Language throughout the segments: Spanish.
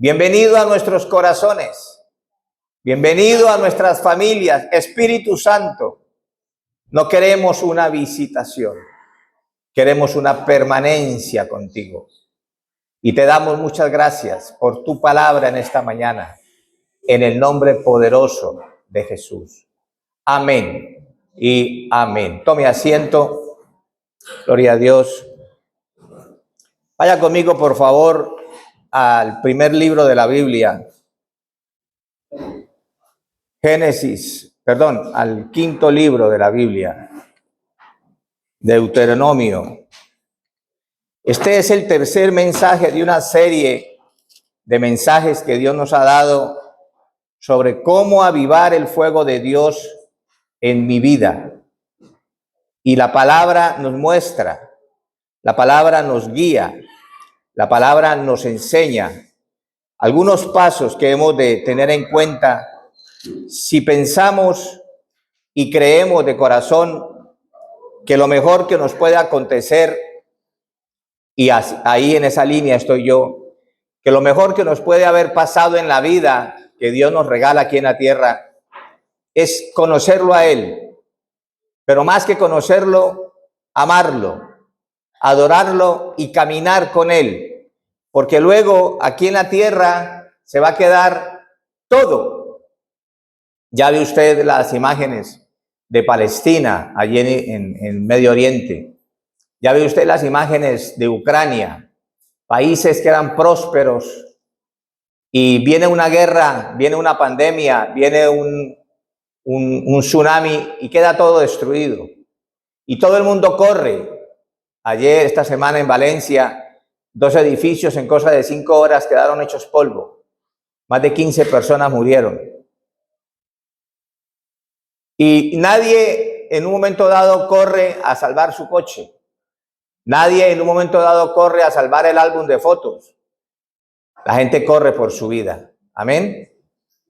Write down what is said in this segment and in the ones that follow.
Bienvenido a nuestros corazones. Bienvenido a nuestras familias. Espíritu Santo, no queremos una visitación, queremos una permanencia contigo. Y te damos muchas gracias por tu palabra en esta mañana, en el nombre poderoso de Jesús. Amén y amén. Tome asiento. Gloria a Dios. Vaya conmigo, por favor, al primer libro de la Biblia. Al quinto libro de la Biblia, Deuteronomio. Este es el tercer mensaje de una serie de mensajes que Dios nos ha dado sobre cómo avivar el fuego de Dios en mi vida. Y la palabra nos muestra, la palabra nos guía, la palabra nos enseña algunos pasos que hemos de tener en cuenta si pensamos y creemos de corazón que lo mejor que nos puede acontecer, y ahí en esa línea estoy yo, que lo mejor que nos puede haber pasado en la vida que Dios nos regala aquí en la tierra es conocerlo a Él, pero más que conocerlo, amarlo, adorarlo y caminar con Él, porque luego aquí en la tierra se va a quedar todo. Ya ve usted las imágenes de Palestina, allí en Medio Oriente. Ya ve usted las imágenes de Ucrania, países que eran prósperos, y viene una guerra, viene una pandemia, viene un tsunami y queda todo destruido. Y todo el mundo corre. Ayer, esta semana en Valencia, 2 edificios en cosa de 5 horas quedaron hechos polvo. Más de 15 personas murieron. Y nadie en un momento dado corre a salvar su coche. Nadie en un momento dado corre a salvar el álbum de fotos. La gente corre por su vida. Amén.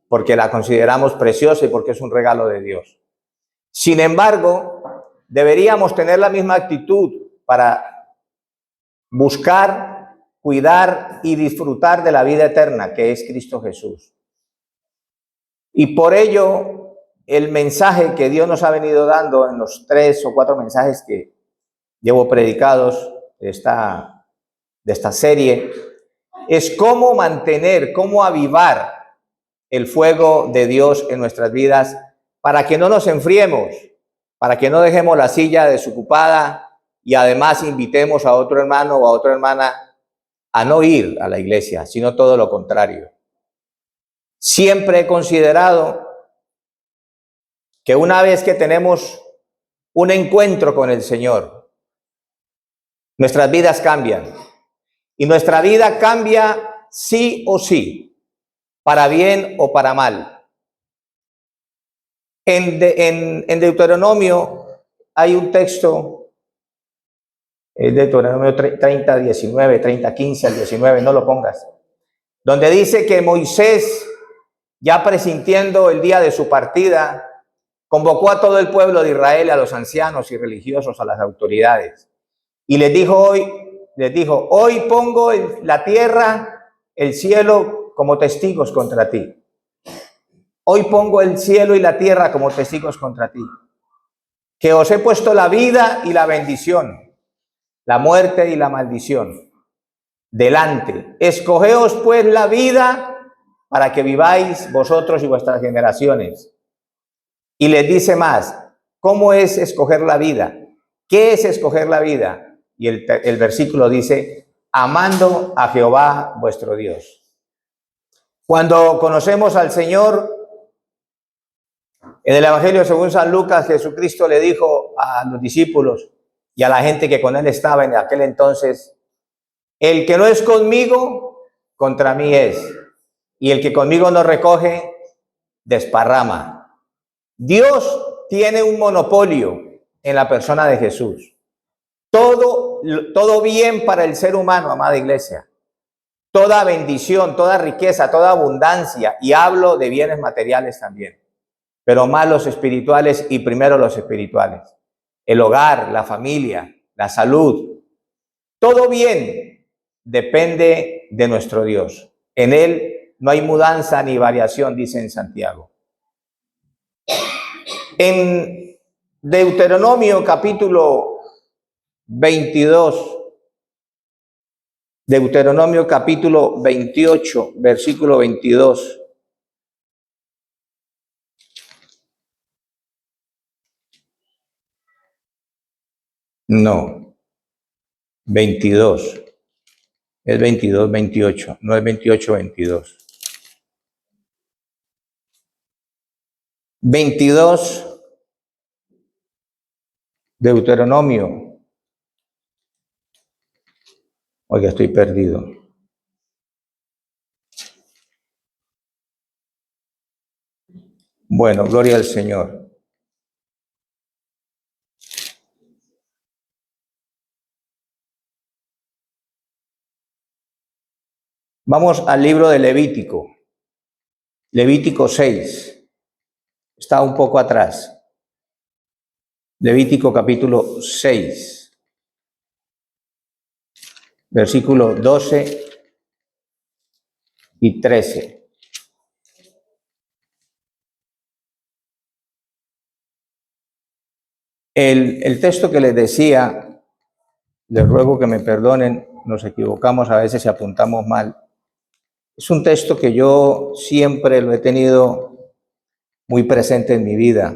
Porque la consideramos preciosa y porque es un regalo de Dios. Sin embargo, deberíamos tener la misma actitud para buscar, cuidar y disfrutar de la vida eterna que es Cristo Jesús. Y por ello, el mensaje que Dios nos ha venido dando en los 3 o 4 mensajes que llevo predicados de esta serie, es cómo mantener, cómo avivar el fuego de Dios en nuestras vidas para que no nos enfriemos, para que no dejemos la silla desocupada y además invitemos a otro hermano o a otra hermana a no ir a la iglesia, sino todo lo contrario. Siempre he considerado que una vez que tenemos un encuentro con el Señor, nuestras vidas cambian. Y nuestra vida cambia sí o sí, para bien o para mal. En Deuteronomio hay un texto, Deuteronomio 30, 19, 30, 15 al 19, no lo pongas, donde dice que Moisés, ya presintiendo el día de su partida, convocó a todo el pueblo de Israel, a los ancianos y religiosos, a las autoridades, y les dijo, hoy pongo la tierra, el cielo como testigos contra ti. Hoy pongo el cielo y la tierra como testigos contra ti, que os he puesto la vida y la bendición, la muerte y la maldición delante. Escogeos pues la vida para que viváis vosotros y vuestras generaciones. Y les dice más, ¿cómo es escoger la vida? ¿Qué es escoger la vida? Y el versículo dice, amando a Jehová vuestro Dios. Cuando conocemos al Señor, en el Evangelio según San Lucas, Jesucristo le dijo a los discípulos y a la gente que con él estaba en aquel entonces, el que no es conmigo, contra mí es, y el que conmigo no recoge, desparrama. Dios tiene un monopolio en la persona de Jesús. Todo bien para el ser humano, amada iglesia. Toda bendición, toda riqueza, toda abundancia, y hablo de bienes materiales también, pero más los espirituales y primero los espirituales. El hogar, la familia, la salud, todo bien depende de nuestro Dios. En él no hay mudanza ni variación, dice en Santiago. En Deuteronomio capítulo 22, Deuteronomio capítulo 28, versículo 22. No, 22. Es 22, 28, no es 28, 22. 22, Deuteronomio. Oiga, estoy perdido. Bueno, gloria al Señor. Vamos al libro de Levítico. Levítico 6. Está un poco atrás. Levítico capítulo 6. Versículos 12 y 13. El texto que les decía, les ruego que me perdonen, nos equivocamos a veces y apuntamos mal. Es un texto que yo siempre lo he tenido muy presente en mi vida.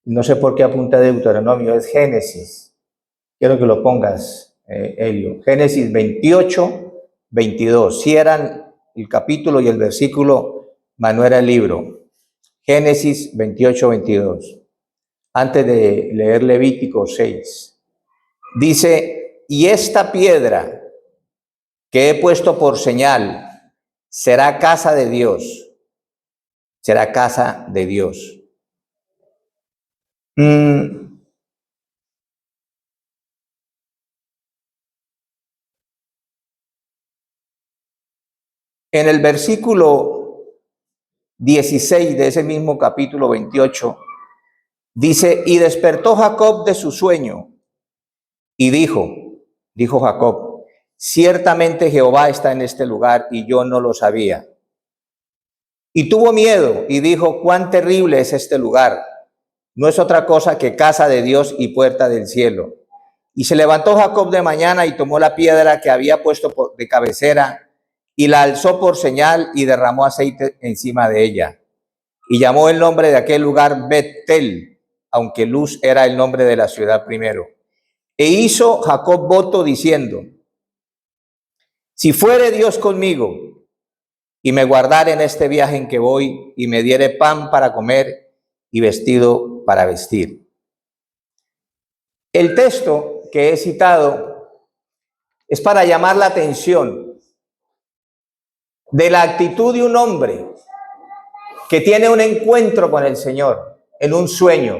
No sé por qué apunta Deuteronomio, es Génesis. Quiero que lo pongas, Elio. Génesis 28, 22. Si eran el capítulo y el versículo, mas no era el libro. Génesis 28, 22. Antes de leer Levítico 6. Dice, y esta piedra que he puesto por señal será casa de Dios. Será casa de Dios. En el versículo 16 de ese mismo capítulo 28, dice, y despertó Jacob de su sueño y dijo Jacob, ciertamente Jehová está en este lugar y yo no lo sabía. Y tuvo miedo y dijo, cuán terrible es este lugar. No es otra cosa que casa de Dios y puerta del cielo. Y se levantó Jacob de mañana y tomó la piedra que había puesto de cabecera y la alzó por señal y derramó aceite encima de ella. Y llamó el nombre de aquel lugar Bet-tel, aunque Luz era el nombre de la ciudad primero. E hizo Jacob voto diciendo, si fuere Dios conmigo y me guardare en este viaje en que voy y me diere pan para comer y vestido para vestir. El texto que he citado es para llamar la atención de la actitud de un hombre que tiene un encuentro con el Señor en un sueño.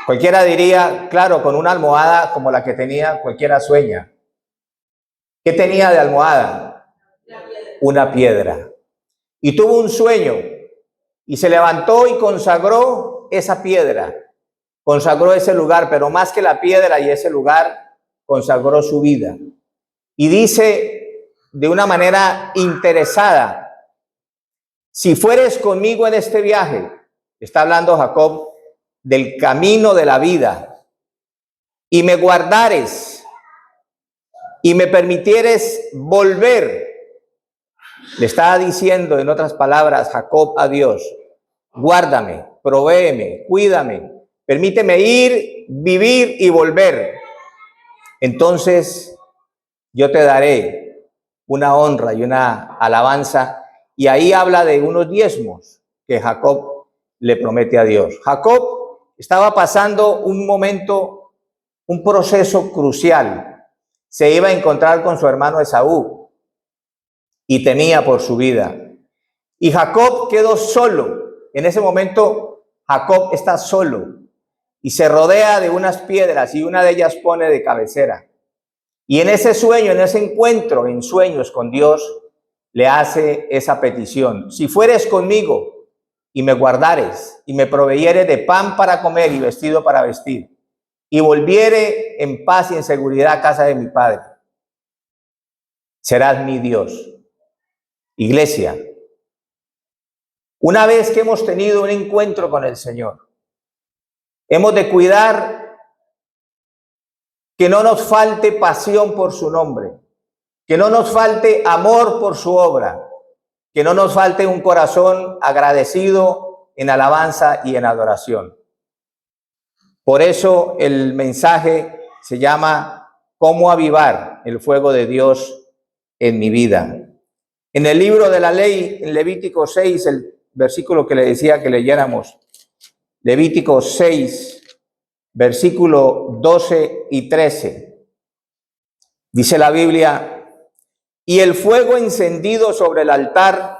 Cualquiera diría, claro, con una almohada como la que tenía, cualquiera sueña. ¿Qué tenía de almohada? Una piedra. Y tuvo un sueño y se levantó y consagró esa piedra, consagró ese lugar, pero más que la piedra y ese lugar, consagró su vida. Y dice de una manera interesada, si fueres conmigo en este viaje, está hablando Jacob del camino de la vida, y me guardares y me permitieres volver, le estaba diciendo en otras palabras Jacob a Dios, guárdame, provéeme, cuídame, permíteme ir, vivir y volver. Entonces yo te daré una honra y una alabanza. Y ahí habla de unos diezmos que Jacob le promete a Dios. Jacob estaba pasando un momento, un proceso crucial. Se iba a encontrar con su hermano Esaú y temía por su vida. Y Jacob quedó solo. En ese momento Jacob está solo y se rodea de unas piedras y una de ellas pone de cabecera. Y en ese sueño, en ese encuentro en sueños con Dios, le hace esa petición. Si fueres conmigo y me guardares y me proveyeres de pan para comer y vestido para vestir, y volviere en paz y en seguridad a casa de mi padre, serás mi Dios. Iglesia, una vez que hemos tenido un encuentro con el Señor, hemos de cuidar que no nos falte pasión por su nombre, que no nos falte amor por su obra, que no nos falte un corazón agradecido en alabanza y en adoración. Por eso el mensaje se llama ¿Cómo avivar el fuego de Dios en mi vida? En el libro de la ley, en Levítico 6, el versículo que le decía que leyéramos, Levítico 6, versículo 12 y 13, dice la Biblia: y el fuego encendido sobre el altar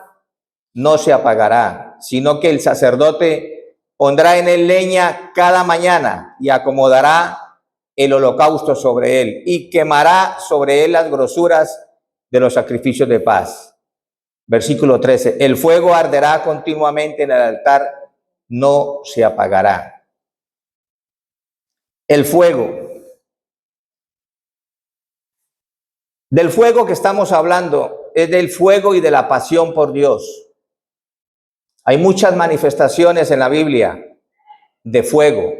no se apagará, sino que el sacerdote pondrá en él leña cada mañana y acomodará el holocausto sobre él y quemará sobre él las grosuras de los sacrificios de paz. Versículo 13, el fuego arderá continuamente en el altar, no se apagará. El fuego. Del fuego que estamos hablando es del fuego y de la pasión por Dios. Hay muchas manifestaciones en la Biblia de fuego,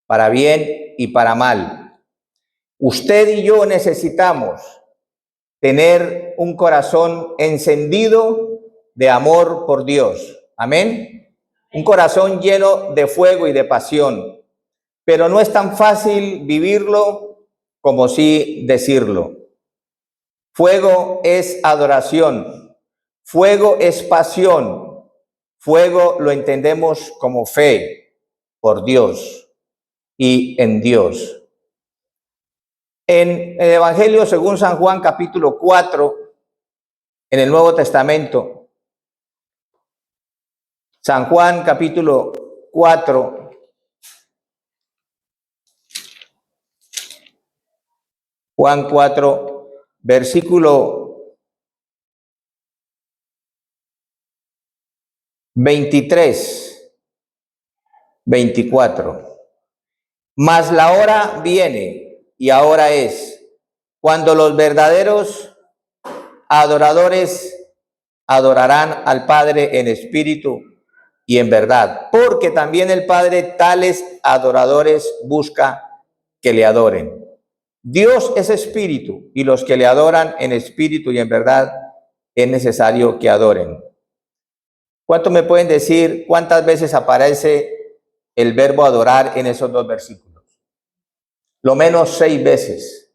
para bien y para mal. Usted y yo necesitamos tener un corazón encendido de amor por Dios. Amén. Un corazón lleno de fuego y de pasión. Pero no es tan fácil vivirlo como sí decirlo. Fuego es adoración. Fuego es pasión. Fuego lo entendemos como fe por Dios y en Dios. En el Evangelio según San Juan, capítulo 4, en el Nuevo Testamento, San Juan, capítulo 4, Juan 4, versículo 23, 24. Mas la hora viene, y ahora es, cuando los verdaderos adoradores adorarán al Padre en espíritu y en verdad, porque también el Padre tales adoradores busca que le adoren. Dios es espíritu, y los que le adoran en espíritu y en verdad es necesario que adoren. ¿Cuánto me pueden decir cuántas veces aparece el verbo adorar en esos dos versículos? Lo menos 6 veces.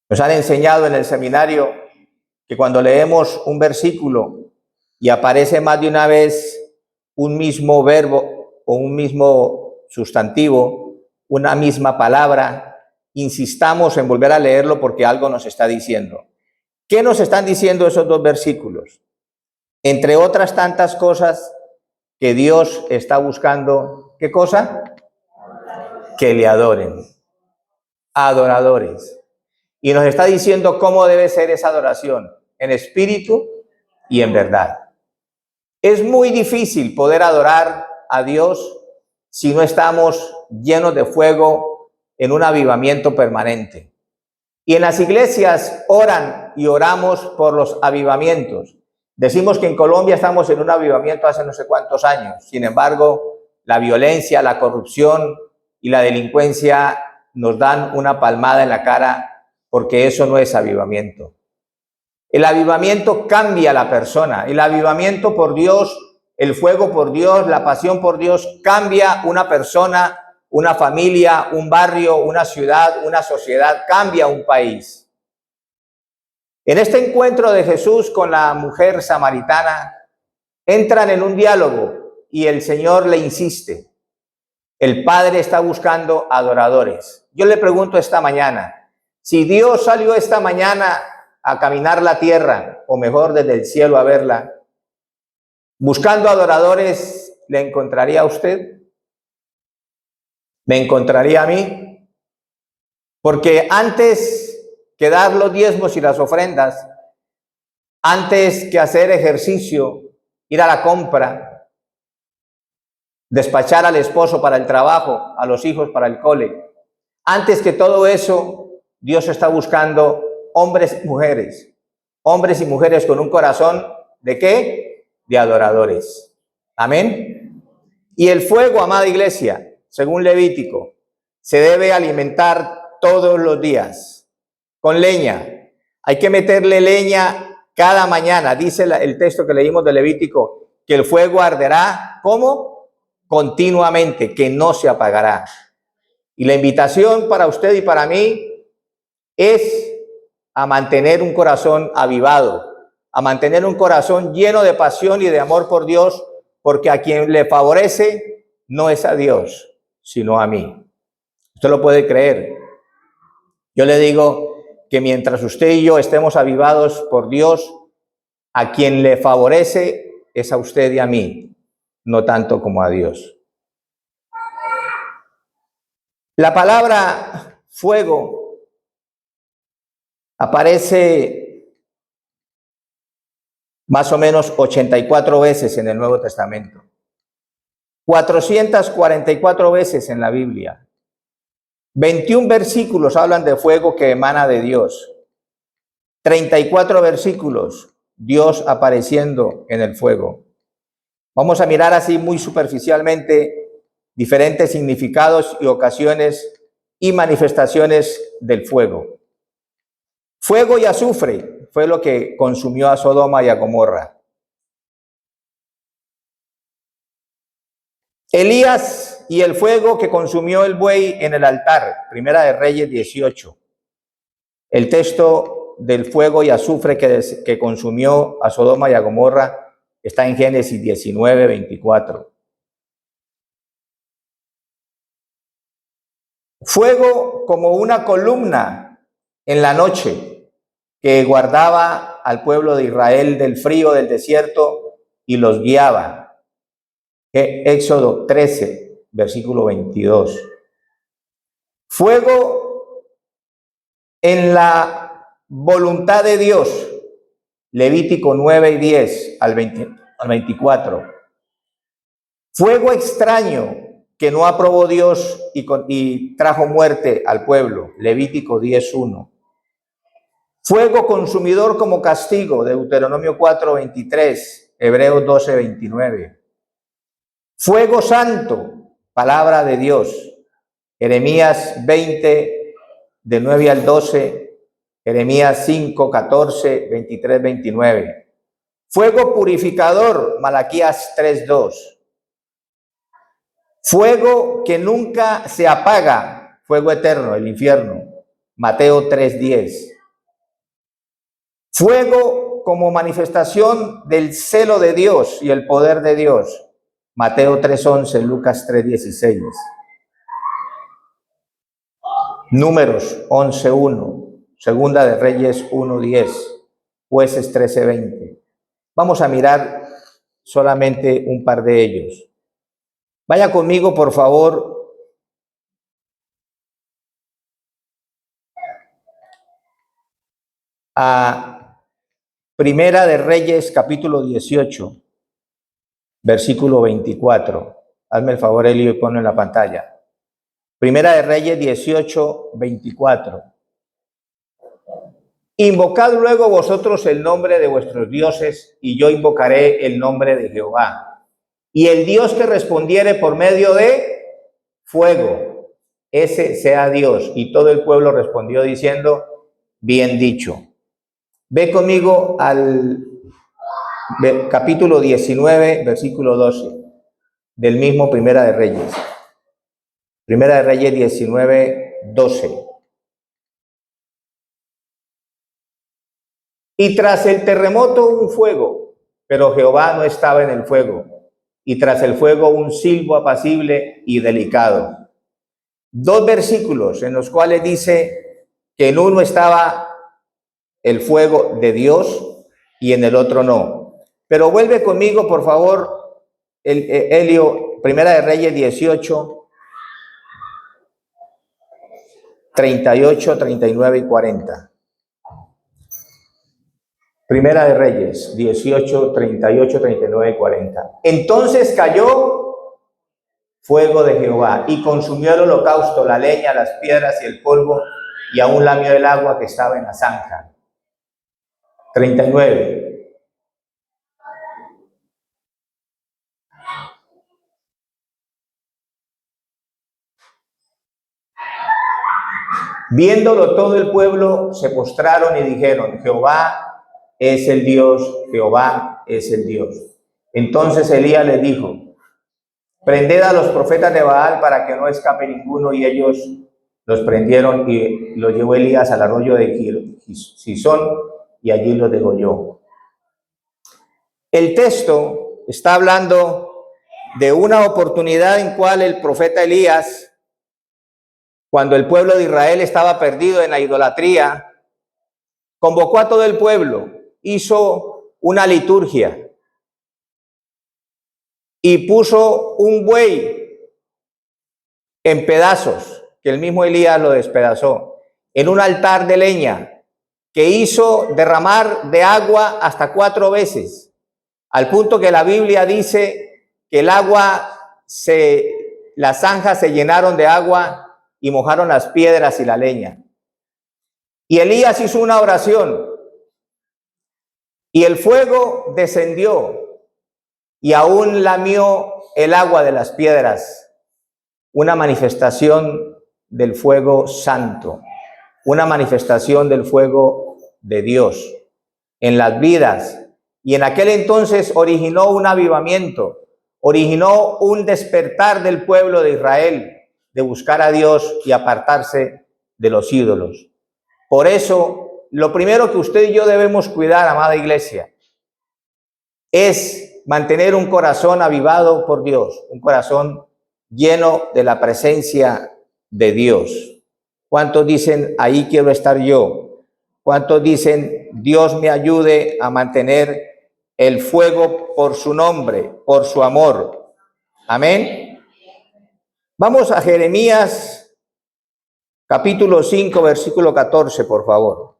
Nos han enseñado en el seminario que cuando leemos un versículo y aparece más de una vez un mismo verbo o un mismo sustantivo, una misma palabra, insistamos en volver a leerlo porque algo nos está diciendo. ¿Qué nos están diciendo esos dos versículos? Entre otras tantas cosas, que Dios está buscando, ¿qué cosa? Que le adoren. Adoradores. Y nos está diciendo cómo debe ser esa adoración, en espíritu y en verdad. Es muy difícil poder adorar a Dios si no estamos llenos de fuego en un avivamiento permanente. Y en las iglesias oran y oramos por los avivamientos. Decimos que en Colombia estamos en un avivamiento hace no sé cuántos años. Sin embargo, la violencia, la corrupción y la delincuencia nos dan una palmada en la cara, porque eso no es avivamiento. El avivamiento cambia a la persona. El avivamiento por Dios, el fuego por Dios, la pasión por Dios cambia una persona, una familia, un barrio, una ciudad, una sociedad, cambia un país. En este encuentro de Jesús con la mujer samaritana, entran en un diálogo y el Señor le insiste. El Padre está buscando adoradores. Yo le pregunto esta mañana, si Dios salió esta mañana a caminar la tierra, o mejor desde el cielo a verla, buscando adoradores, ¿le encontraría a usted? ¿Me encontraría a mí? Porque antes que dar los diezmos y las ofrendas, antes que hacer ejercicio, ir a la compra, despachar al esposo para el trabajo, a los hijos para el cole, antes que todo eso, Dios está buscando hombres y mujeres hombres y mujeres con un corazón ¿de qué? De adoradores. Amén. Y el fuego, amada iglesia, según Levítico, se debe alimentar todos los días con leña. Hay que meterle leña cada mañana. Dice el texto que leímos de Levítico, que el fuego arderá, ¿cómo? Continuamente, que no se apagará. Y la invitación para usted y para mí es a mantener un corazón avivado, a mantener un corazón lleno de pasión y de amor por Dios, porque a quien le favorece no es a Dios, sino a mí. Usted lo puede creer. Yo le digo que mientras usted y yo estemos avivados por Dios, a quien le favorece es a usted y a mí, no tanto como a Dios. La palabra fuego aparece más o menos 84 veces en el Nuevo Testamento, 444 veces en la Biblia. 21 versículos hablan de fuego que emana de Dios. 34 versículos, Dios apareciendo en el fuego. Vamos a mirar así muy superficialmente diferentes significados y ocasiones y manifestaciones del fuego. Fuego y azufre fue lo que consumió a Sodoma y a Gomorra. Elías y el fuego que consumió el buey en el altar, Primera de Reyes 18. El texto del fuego y azufre que consumió a Sodoma y a Gomorra está en Génesis 19, 24. Fuego como una columna en la noche que guardaba al pueblo de Israel del frío del desierto y los guiaba. Éxodo 13, versículo 22. Fuego en la voluntad de Dios, Levítico 9 y 10 al 24. Fuego extraño que no aprobó Dios y trajo muerte al pueblo, Levítico 10:1. Fuego consumidor como castigo, Deuteronomio 4:23, Hebreos 12:29. Fuego santo, palabra de Dios, Jeremías 20, de 9 al 12, Jeremías 5, 14, 23, 29. Fuego purificador, Malaquías 3:2. Fuego que nunca se apaga, fuego eterno, el infierno, Mateo 3:10. Fuego como manifestación del celo de Dios y el poder de Dios, Mateo 3:11, Lucas 3:16. Números 11:1, Segunda de Reyes 1:10, Jueces 13:20. Vamos a mirar solamente un par de ellos. Vaya conmigo, por favor, a Primera de Reyes, capítulo 18, versículo 24. Hazme el favor, Elio, y ponlo en la pantalla. Primera de Reyes 18, 24. Invocad luego vosotros el nombre de vuestros dioses, y yo invocaré el nombre de Jehová. Y el Dios que respondiere por medio de fuego, ese sea Dios. Y todo el pueblo respondió diciendo, bien dicho. Ve conmigo al capítulo 19, versículo 12, del mismo Primera de Reyes. Primera de Reyes 19, 12. Y tras el terremoto un fuego, pero Jehová no estaba en el fuego. Y tras el fuego un silbo apacible y delicado. Dos versículos en los cuales dice que en uno estaba el fuego de Dios y en el otro no. Pero vuelve conmigo, por favor, Elio, Primera de Reyes 18, 38, 39 y 40. Primera de Reyes 18, 38, 39 y 40. Entonces cayó fuego de Jehová y consumió el holocausto, la leña, las piedras y el polvo, y aún lamió el agua que estaba en la zanja. 39. Viéndolo todo el pueblo se postraron y dijeron: Jehová es el Dios, Jehová es el Dios. Entonces Elías les dijo: prended a los profetas de Baal para que no escape ninguno. Y ellos los prendieron y los llevó Elías al arroyo de Gisón y allí los degolló. El texto está hablando de una oportunidad en cual el profeta Elías, cuando el pueblo de Israel estaba perdido en la idolatría, convocó a todo el pueblo, hizo una liturgia y puso un buey en pedazos, que el mismo Elías lo despedazó, en un altar de leña, que hizo derramar de agua hasta 4 veces, al punto que la Biblia dice que el agua, las zanjas se llenaron de agua y mojaron las piedras y la leña. Y Elías hizo una oración y el fuego descendió y aún lamió el agua de las piedras. Una manifestación del fuego santo, una manifestación del fuego de Dios en las vidas. Y en aquel entonces originó un avivamiento, originó un despertar del pueblo de Israel de buscar a Dios y apartarse de los ídolos. Por eso, lo primero que usted y yo debemos cuidar, amada iglesia, es mantener un corazón avivado por Dios, un corazón lleno de la presencia de Dios. ¿Cuántos dicen, ahí quiero estar yo? ¿Cuántos dicen, Dios me ayude a mantener el fuego por su nombre, por su amor? Amén. Vamos a Jeremías, capítulo 5, versículo 14, por favor.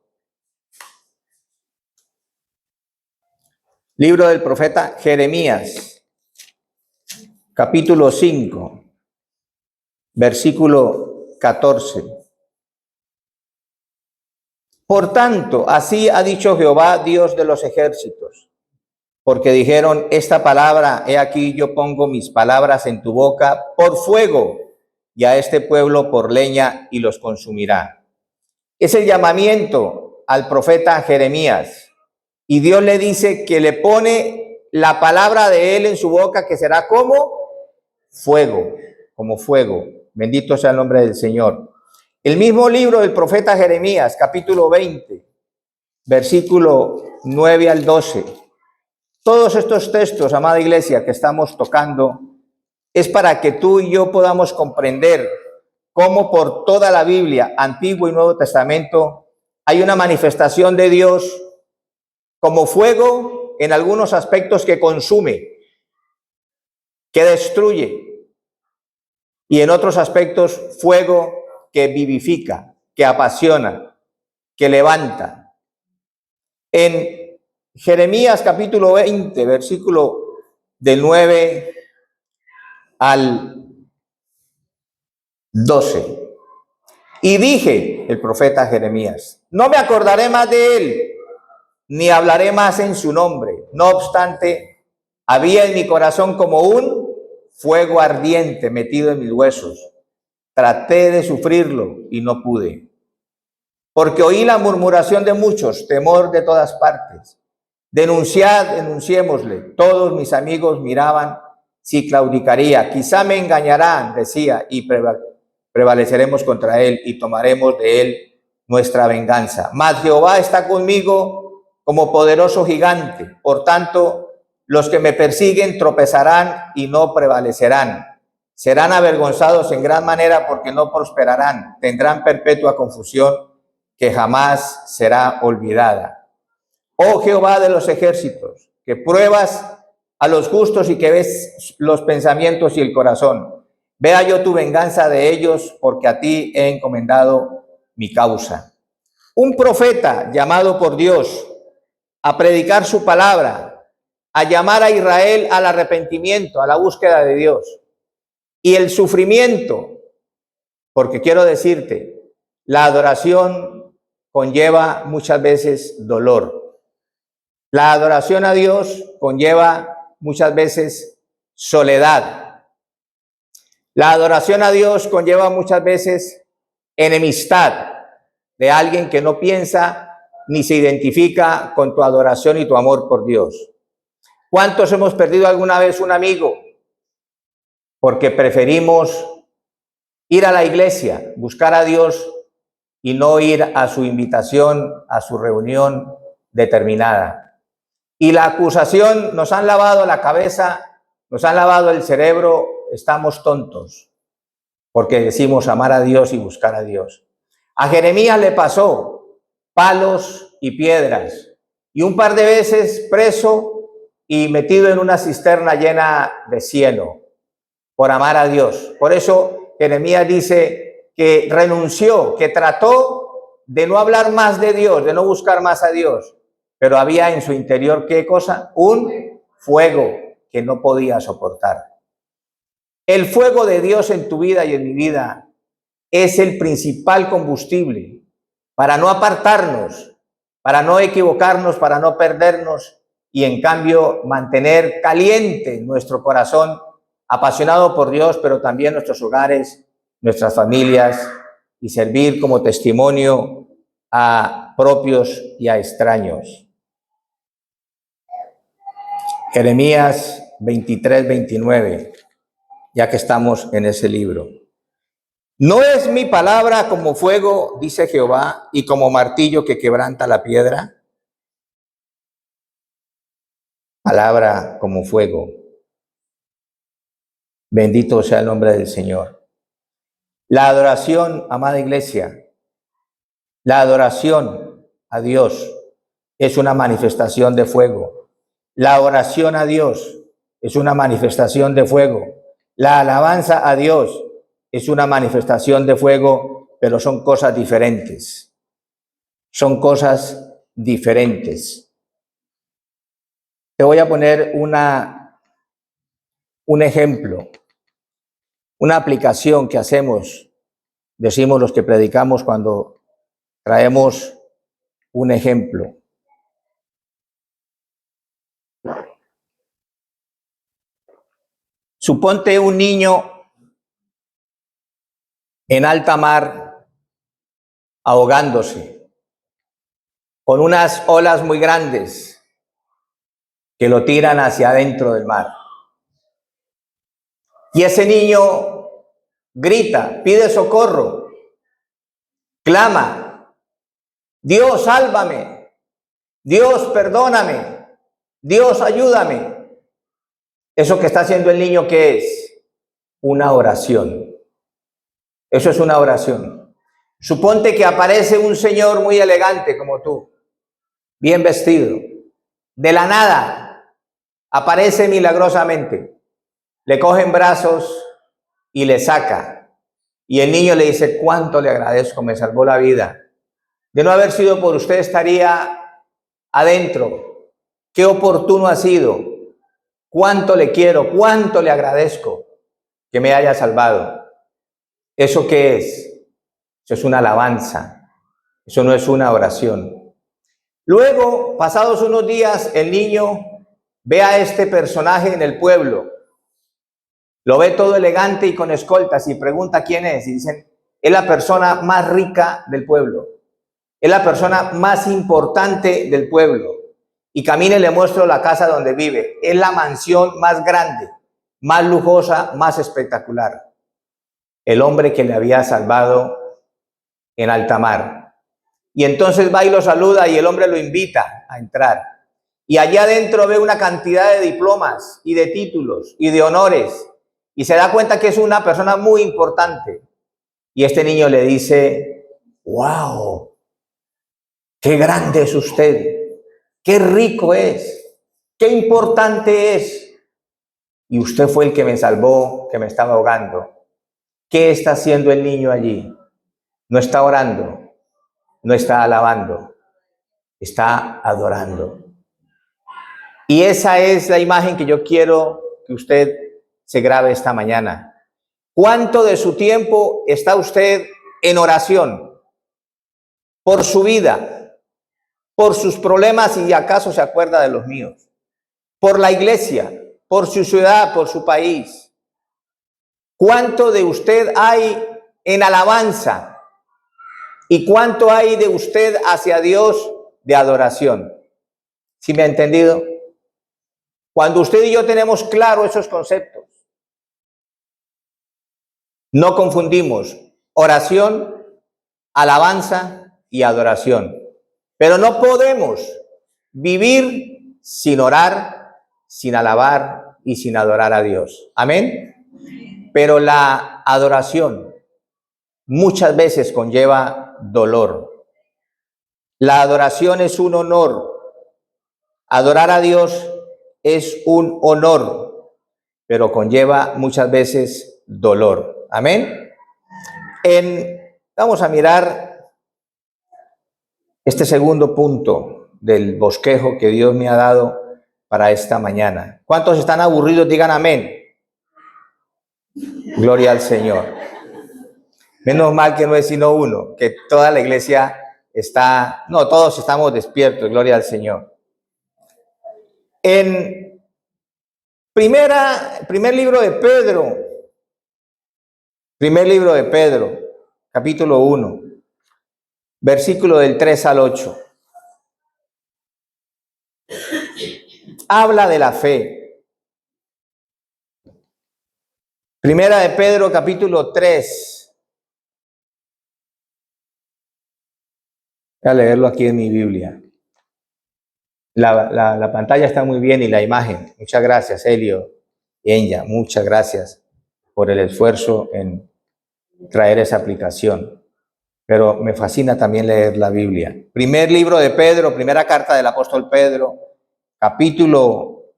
Libro del profeta Jeremías, capítulo 5, versículo 14. Por tanto, así ha dicho Jehová, Dios de los ejércitos, porque dijeron esta palabra: he aquí yo pongo mis palabras en tu boca por fuego, y a este pueblo por leña, y los consumirá. Es el llamamiento al profeta Jeremías, y Dios le dice que le pone la palabra de él en su boca, que será como fuego, como fuego. Bendito sea el nombre del Señor. El mismo libro del profeta Jeremías, capítulo 20, versículo 9 al 12. Todos estos textos, amada iglesia, que estamos tocando, es para que tú y yo podamos comprender cómo por toda la Biblia, Antiguo y Nuevo Testamento, hay una manifestación de Dios como fuego en algunos aspectos que consume, que destruye, y en otros aspectos fuego que vivifica, que apasiona, que levanta. En Jeremías capítulo 20, versículo del 9 al 12. Y dije, el profeta Jeremías, no me acordaré más de él, ni hablaré más en su nombre. No obstante, había en mi corazón como un fuego ardiente metido en mis huesos. Traté de sufrirlo y no pude, porque oí la murmuración de muchos, temor de todas partes. Denunciémosle. Todos mis amigos miraban si claudicaría. Quizá me engañarán, decía, y prevaleceremos contra él y tomaremos de él nuestra venganza. Mas Jehová está conmigo como poderoso gigante. Por tanto, los que me persiguen tropezarán y no prevalecerán. Serán avergonzados en gran manera porque no prosperarán. Tendrán perpetua confusión que jamás será olvidada. Oh Jehová de los ejércitos, que pruebas a los justos y que ves los pensamientos y el corazón. Vea yo tu venganza de ellos, porque a ti he encomendado mi causa. Un profeta llamado por Dios a predicar su palabra, a llamar a Israel al arrepentimiento, a la búsqueda de Dios. Y el sufrimiento, porque quiero decirte, la adoración conlleva muchas veces dolor. La adoración a Dios conlleva muchas veces soledad. La adoración a Dios conlleva muchas veces enemistad de alguien que no piensa ni se identifica con tu adoración y tu amor por Dios. ¿Cuántos hemos perdido alguna vez un amigo porque preferimos ir a la iglesia, buscar a Dios y no ir a su invitación, a su reunión determinada? Y la acusación, nos han lavado la cabeza, nos han lavado el cerebro, estamos tontos, porque decimos amar a Dios y buscar a Dios. A Jeremías le pasó palos y piedras, y un par de veces preso y metido en una cisterna llena de cieno, por amar a Dios. Por eso Jeremías dice que renunció, que trató de no hablar más de Dios, de no buscar más a Dios, pero había en su interior, ¿qué cosa? Un fuego que no podía soportar. El fuego de Dios en tu vida y en mi vida es el principal combustible para no apartarnos, para no equivocarnos, para no perdernos y en cambio mantener caliente nuestro corazón, apasionado por Dios, pero también nuestros hogares, nuestras familias, y servir como testimonio a propios y a extraños. Jeremías 23, 29, ya que estamos en ese libro. ¿No es mi palabra como fuego, dice Jehová, y como martillo que quebranta la piedra? Palabra como fuego. Bendito sea el nombre del Señor. La adoración, amada iglesia, la adoración a Dios es una manifestación de fuego. La oración a Dios es una manifestación de fuego. La alabanza a Dios es una manifestación de fuego, pero son cosas diferentes. Son cosas diferentes. Te voy a poner un ejemplo, una aplicación que hacemos, decimos los que predicamos cuando traemos un ejemplo. Suponte un niño en alta mar ahogándose, con unas olas muy grandes que lo tiran hacia adentro del mar. Y ese niño grita, pide socorro, clama, Dios, sálvame, Dios, perdóname, Dios, ayúdame. Eso que está haciendo el niño, ¿qué es? Una oración. Eso es una oración. Suponte que aparece un señor muy elegante como tú, bien vestido. De la nada, aparece milagrosamente. Le coge en brazos y le saca. Y el niño le dice, cuánto le agradezco, me salvó la vida. De no haber sido por usted estaría adentro. Qué oportuno ha sido. Cuánto le quiero, cuánto le agradezco que me haya salvado. ¿Eso qué es? Eso es una alabanza. Eso no es una oración. Luego, pasados unos días, el niño ve a este personaje en el pueblo. Lo ve todo elegante y con escoltas y pregunta quién es. Y dicen, es la persona más rica del pueblo. Es la persona más importante del pueblo. Y camina y le muestro la casa donde vive. Es la mansión más grande, más lujosa, más espectacular. El hombre que le había salvado en alta mar. Y entonces va y lo saluda y el hombre lo invita a entrar. Y allá adentro ve una cantidad de diplomas y de títulos y de honores. Y se da cuenta que es una persona muy importante. Y este niño le dice, wow, qué grande es usted. Qué rico es, qué importante es. Y usted fue el que me salvó, que me estaba ahogando. ¿Qué está haciendo el niño allí? No está orando, no está alabando, está adorando. Y esa es la imagen que yo quiero que usted se grabe esta mañana. ¿Cuánto de su tiempo está usted en oración por su vida? por sus problemas y acaso se acuerda de los míos, por la iglesia, por su ciudad, por su país. ¿Cuánto de usted hay en alabanza? ¿Y cuánto hay de usted hacia Dios de adoración? ¿Sí me ha entendido? Cuando usted y yo tenemos claro esos conceptos, no confundimos oración, alabanza y adoración. Pero no podemos vivir sin orar, sin alabar y sin adorar a Dios. Amén. Pero la adoración muchas veces conlleva dolor. La adoración es un honor. Adorar a Dios es un honor, pero conlleva muchas veces dolor. Amén. Vamos a mirar este segundo punto del bosquejo que Dios me ha dado para esta mañana. ¿Cuántos están aburridos? Digan amén. Gloria al Señor. Menos mal que no es sino uno, que toda la iglesia está, no, todos estamos despiertos, gloria al Señor. En primer libro de Pedro, capítulo 1, versículo del 3 al 8. Habla de la fe. Primera de Pedro, capítulo 3. Voy a leerlo aquí en mi Biblia. La pantalla está muy bien y la imagen. Muchas gracias, Elio y Enya. Muchas gracias por el esfuerzo en traer esa aplicación. Pero me fascina también leer la Biblia. Primer libro de Pedro, primera carta del apóstol Pedro, capítulo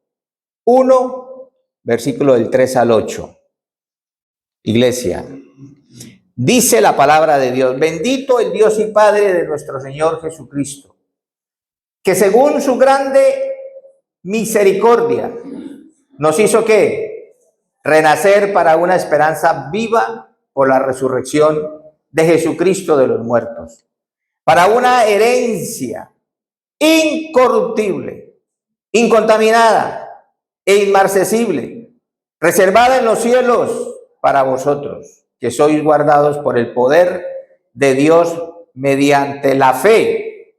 1, versículo del 3 al 8. Iglesia, dice la palabra de Dios: bendito el Dios y Padre de nuestro Señor Jesucristo, que según su grande misericordia nos hizo ¿qué? Renacer para una esperanza viva por la resurrección de Jesucristo de los muertos, para una herencia incorruptible, incontaminada e inmarcesible, reservada en los cielos para vosotros, que sois guardados por el poder de Dios mediante la fe,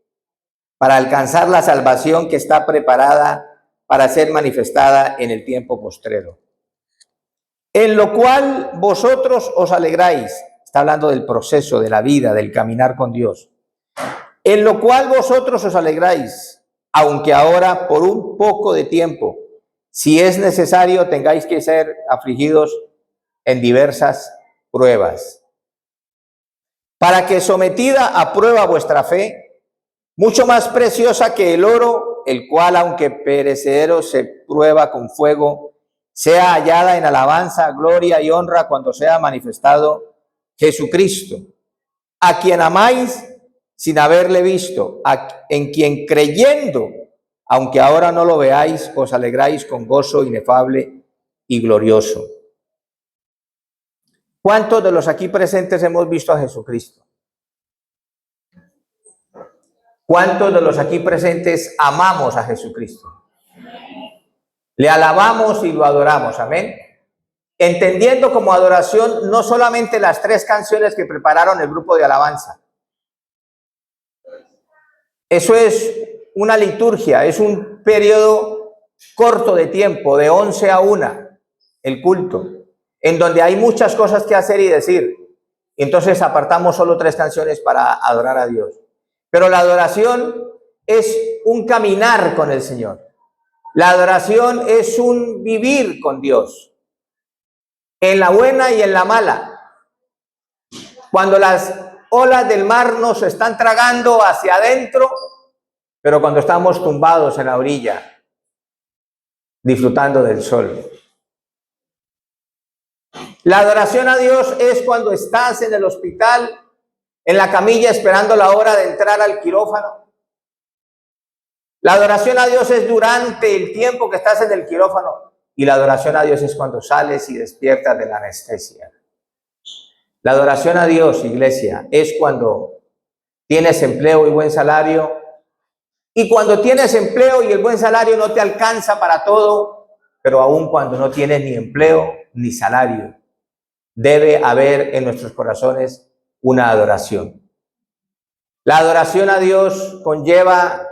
para alcanzar la salvación que está preparada para ser manifestada en el tiempo postrero. En lo cual vosotros os alegráis. Está hablando del proceso, de la vida, del caminar con Dios. En lo cual vosotros os alegráis, aunque ahora por un poco de tiempo, si es necesario, tengáis que ser afligidos en diversas pruebas, para que sometida a prueba vuestra fe, mucho más preciosa que el oro, el cual aunque perecedero se prueba con fuego, sea hallada en alabanza, gloria y honra cuando sea manifestado Jesucristo, a quien amáis sin haberle visto, en quien creyendo, aunque ahora no lo veáis, os alegráis con gozo inefable y glorioso. ¿Cuántos de los aquí presentes hemos visto a Jesucristo? ¿Cuántos de los aquí presentes amamos a Jesucristo? Le alabamos y lo adoramos, amén. Entendiendo como adoración no solamente las 3 canciones que prepararon el grupo de alabanza. Eso es una liturgia, es un periodo corto de tiempo, de 11 a 1, el culto, en donde hay muchas cosas que hacer y decir. Entonces apartamos solo 3 canciones para adorar a Dios. Pero la adoración es un caminar con el Señor. La adoración es un vivir con Dios, en la buena y en la mala. Cuando las olas del mar nos están tragando hacia adentro, pero cuando estamos tumbados en la orilla, disfrutando del sol. La adoración a Dios es cuando estás en el hospital, en la camilla, esperando la hora de entrar al quirófano. La adoración a Dios es durante el tiempo que estás en el quirófano. Y la adoración a Dios es cuando sales y despiertas de la anestesia. La adoración a Dios, iglesia, es cuando tienes empleo y buen salario Y cuando tienes empleo y el buen salario no te alcanza para todo, pero aún cuando no tienes ni empleo ni salario, debe haber en nuestros corazones una adoración. La adoración a Dios conlleva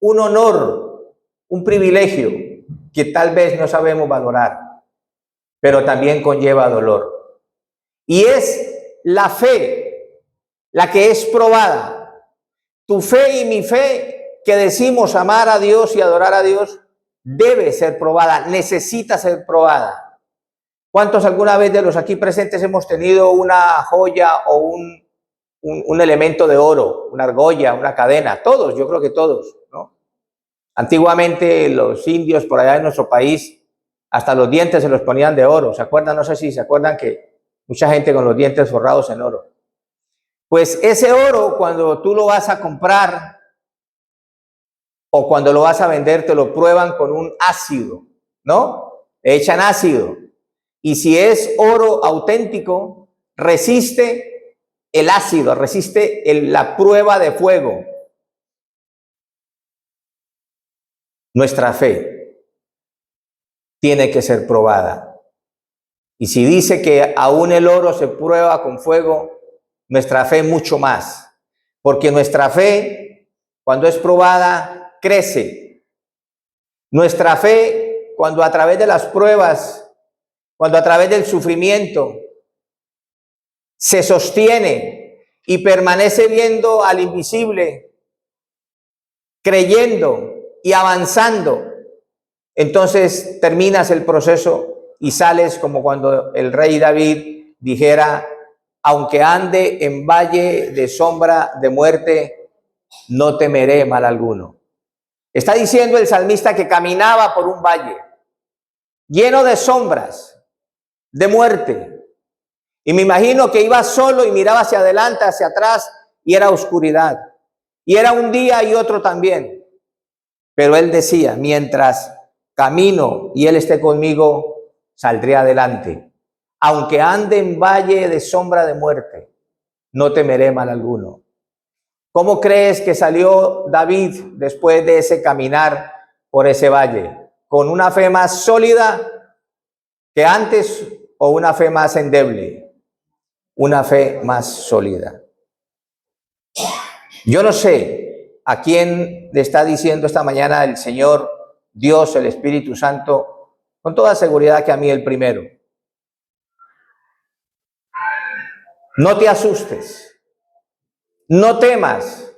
un honor, un privilegio que tal vez no sabemos valorar, pero también conlleva dolor. Y es la fe la que es probada. Tu fe y mi fe, que decimos amar a Dios y adorar a Dios, debe ser probada, necesita ser probada. ¿Cuántos alguna vez de los aquí presentes hemos tenido una joya o un elemento de oro, una argolla, una cadena? Todos, yo creo que todos, ¿no? Antiguamente los indios por allá en nuestro país, hasta los dientes se los ponían de oro. ¿Se acuerdan? No sé si se acuerdan que mucha gente con los dientes forrados en oro. Pues ese oro, cuando tú lo vas a comprar o cuando lo vas a vender, te lo prueban con un ácido, ¿no? Le echan ácido. Y si es oro auténtico, resiste el ácido, resiste la prueba de fuego. Nuestra fe tiene que ser probada. Y si dice que aún el oro se prueba con fuego, nuestra fe mucho más. Porque nuestra fe, cuando es probada, crece. Nuestra fe, cuando a través de las pruebas, cuando a través del sufrimiento se sostiene y permanece viendo al invisible, creyendo y avanzando, entonces terminas el proceso y sales como cuando el rey David dijera: aunque ande en valle de sombra de muerte, no temeré mal alguno. Está diciendo el salmista que caminaba por un valle lleno de sombras, de muerte. Y me imagino que iba solo y miraba hacia adelante, hacia atrás, y era oscuridad. Y era un día y otro también. Pero él decía: mientras camino y él esté conmigo, saldré adelante. Aunque ande en valle de sombra de muerte, no temeré mal alguno. ¿Cómo crees que salió David después de ese caminar por ese valle? ¿Con una fe más sólida que antes o una fe más endeble? Una fe más sólida. Yo no sé a quién le está diciendo esta mañana el Señor, Dios, el Espíritu Santo, con toda seguridad que a mí el primero. No te asustes, no temas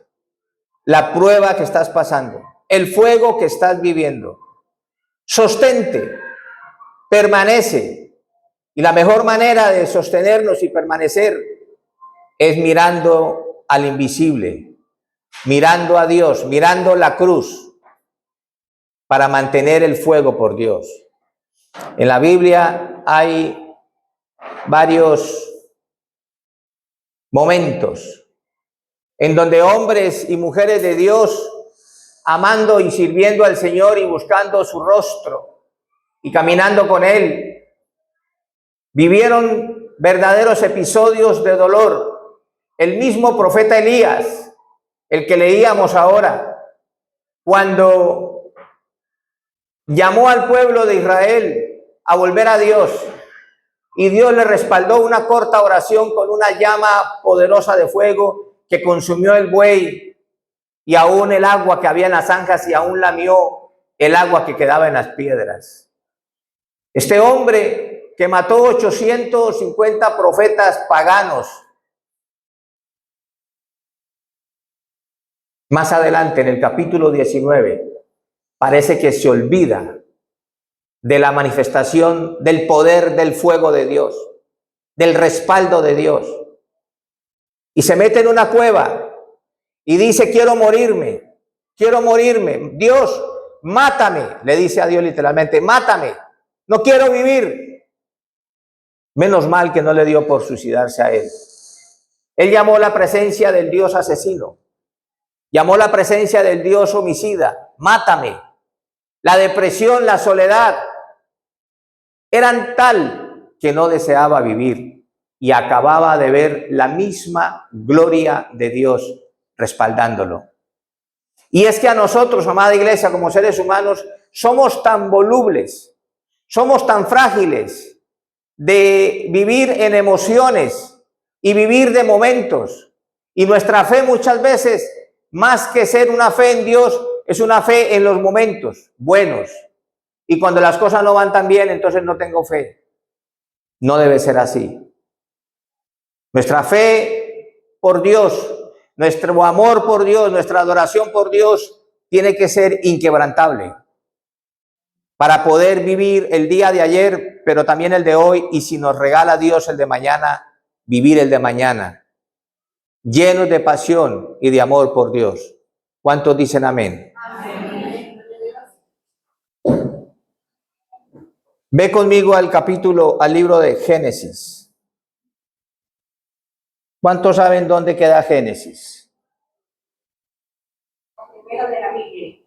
la prueba que estás pasando, el fuego que estás viviendo. Sostente, permanece. Y la mejor manera de sostenernos y permanecer es mirando al invisible, mirando a Dios, mirando la cruz, para mantener el fuego por Dios. En la Biblia hay varios momentos en donde hombres y mujeres de Dios, amando y sirviendo al Señor y buscando su rostro y caminando con Él, vivieron verdaderos episodios de dolor. El mismo profeta Elías, el que leíamos ahora, cuando llamó al pueblo de Israel a volver a Dios, y Dios le respaldó una corta oración con una llama poderosa de fuego que consumió el buey y aún el agua que había en las zanjas, y aún lamió el agua que quedaba en las piedras. Este hombre que mató 850 profetas paganos, más adelante en el capítulo 19, parece que se olvida de la manifestación del poder del fuego de Dios, del respaldo de Dios, y se mete en una cueva y dice: quiero morirme, Dios, mátame. Le dice a Dios literalmente: mátame, no quiero vivir. Menos mal que no le dio por suicidarse a él. Él llamó la presencia del Dios asesino, llamó la presencia del Dios homicida: mátame. La depresión, la soledad eran tal que no deseaba vivir y acababa de ver la misma gloria de Dios respaldándolo. Y es que a nosotros, amada iglesia, como seres humanos, somos tan volubles, somos tan frágiles de vivir en emociones y vivir de momentos. Y nuestra fe muchas veces, más que ser una fe en Dios, es una fe en los momentos buenos. Y cuando las cosas no van tan bien, entonces no tengo fe. No debe ser así. Nuestra fe por Dios, nuestro amor por Dios, nuestra adoración por Dios tiene que ser inquebrantable para poder vivir el día de ayer, pero también el de hoy, y si nos regala Dios el de mañana, vivir el de mañana, llenos de pasión y de amor por Dios. ¿Cuántos dicen amén? Amén. Ve conmigo al libro de Génesis. ¿Cuántos saben dónde queda Génesis? Primero de la Biblia.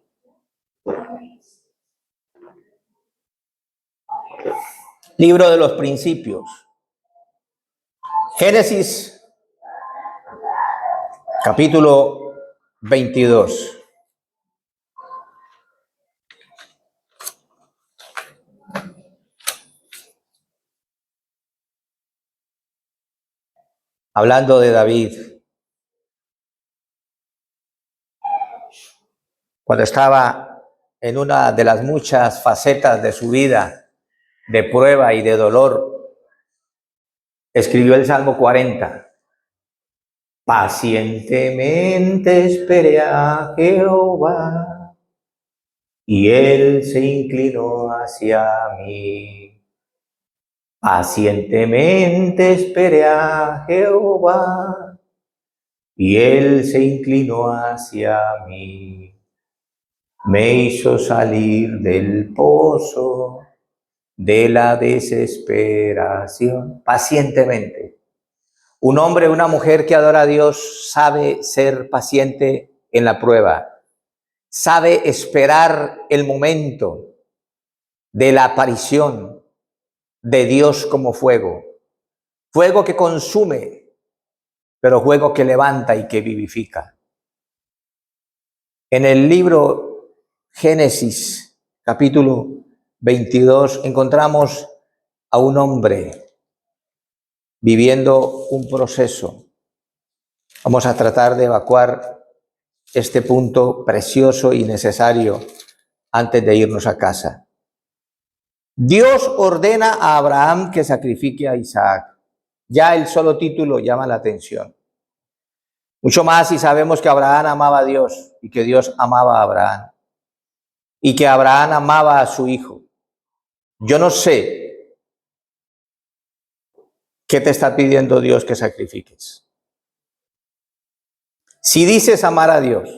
Libro de los principios. Génesis, capítulo 22. Hablando de David, cuando estaba en una de las muchas facetas de su vida, de prueba y de dolor, escribió el Salmo 40. Pacientemente esperé a Jehová, y él se inclinó hacia mí. Pacientemente esperé a Jehová, y él se inclinó hacia mí. Me hizo salir del pozo de la desesperación. Pacientemente. Un hombre, una mujer que adora a Dios sabe ser paciente en la prueba. Sabe esperar el momento de la aparición de Dios como fuego. Fuego que consume, pero fuego que levanta y que vivifica. En el libro Génesis, capítulo 22, encontramos a un hombre viviendo un proceso. Vamos a tratar de evacuar este punto precioso y necesario antes de irnos a casa. Dios ordena a Abraham que sacrifique a Isaac. Ya el solo título llama la atención. Mucho más si sabemos que Abraham amaba a Dios y que Dios amaba a Abraham y que Abraham amaba a su hijo. Yo no sé qué te está pidiendo Dios que sacrifiques. Si dices amar a Dios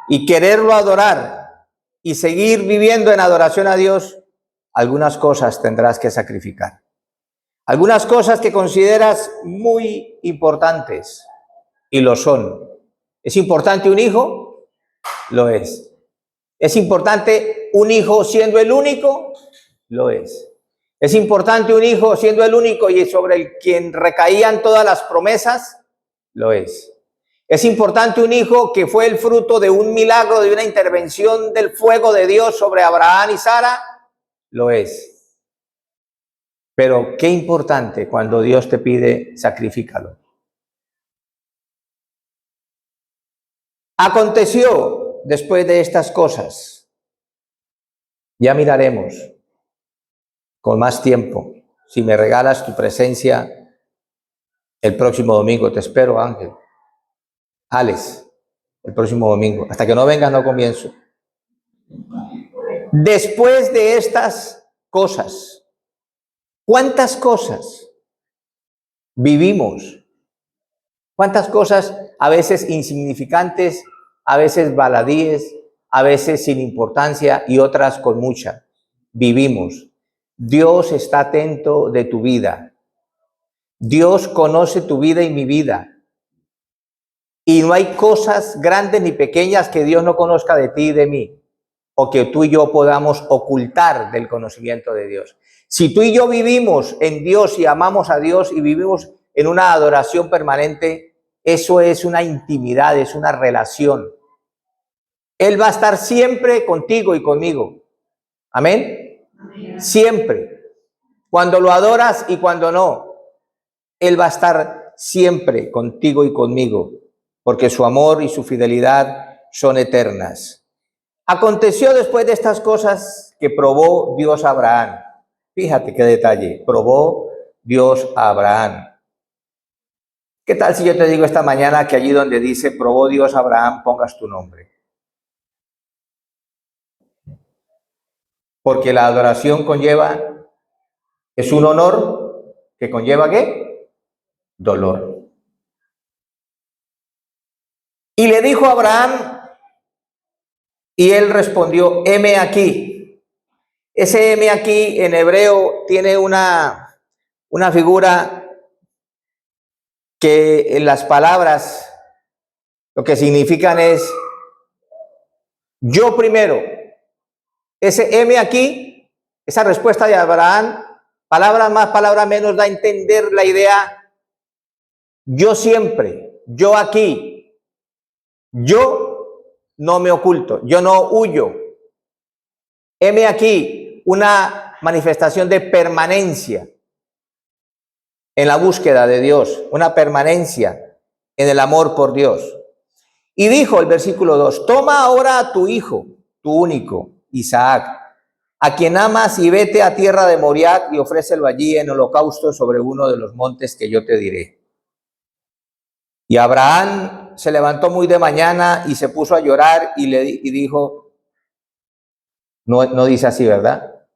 y quererlo adorar y seguir viviendo en adoración a Dios, algunas cosas tendrás que sacrificar. Algunas cosas que consideras muy importantes, y lo son. ¿Es importante un hijo? Lo es. ¿Es importante un hijo siendo el único? Lo es. ¿Es importante un hijo siendo el único y sobre el quien recaían todas las promesas? Lo es. ¿Es importante un hijo que fue el fruto de un milagro, de una intervención del fuego de Dios sobre Abraham y Sara? Lo es. Pero qué importante cuando Dios te pide, sacrifícalo. Aconteció después de estas cosas. Ya miraremos con más tiempo. Si me regalas tu presencia el próximo domingo, te espero, Ángel. Alex, el próximo domingo. Hasta que no venga, no comienzo. Después de estas cosas, ¿cuántas cosas vivimos? ¿Cuántas cosas a veces insignificantes, a veces baladíes, a veces sin importancia y otras con mucha? Vivimos. Dios está atento de tu vida. Dios conoce tu vida y mi vida. Y no hay cosas grandes ni pequeñas que Dios no conozca de ti y de mí, o que tú y yo podamos ocultar del conocimiento de Dios. Si tú y yo vivimos en Dios y amamos a Dios y vivimos en una adoración permanente, eso es una intimidad, es una relación. Él va a estar siempre contigo y conmigo. Amén. Amén. Siempre. Cuando lo adoras y cuando no, Él va a estar siempre contigo y conmigo, porque su amor y su fidelidad son eternas. Aconteció después de estas cosas que probó Dios a Abraham. Fíjate qué detalle, probó Dios a Abraham. ¿Qué tal si yo te digo esta mañana que allí donde dice probó Dios a Abraham, pongas tu nombre? Porque la adoración es un honor que conlleva ¿qué? Dolor. Y le dijo a Abraham, y él respondió, heme aquí. Ese heme aquí en hebreo tiene una figura que en las palabras lo que significan es yo primero. Ese heme aquí, esa respuesta de Abraham, palabras más, palabras menos, da a entender la idea yo siempre, yo aquí, yo no me oculto, yo no huyo. Heme aquí, una manifestación de permanencia en la búsqueda de Dios, una permanencia en el amor por Dios. Y dijo el versículo 2, toma ahora a tu hijo, tu único, Isaac, a quien amas, y vete a tierra de Moriah y ofrécelo allí en holocausto sobre uno de los montes que yo te diré. Y Abraham se levantó muy de mañana y se puso a llorar y dijo, no dice así, ¿verdad?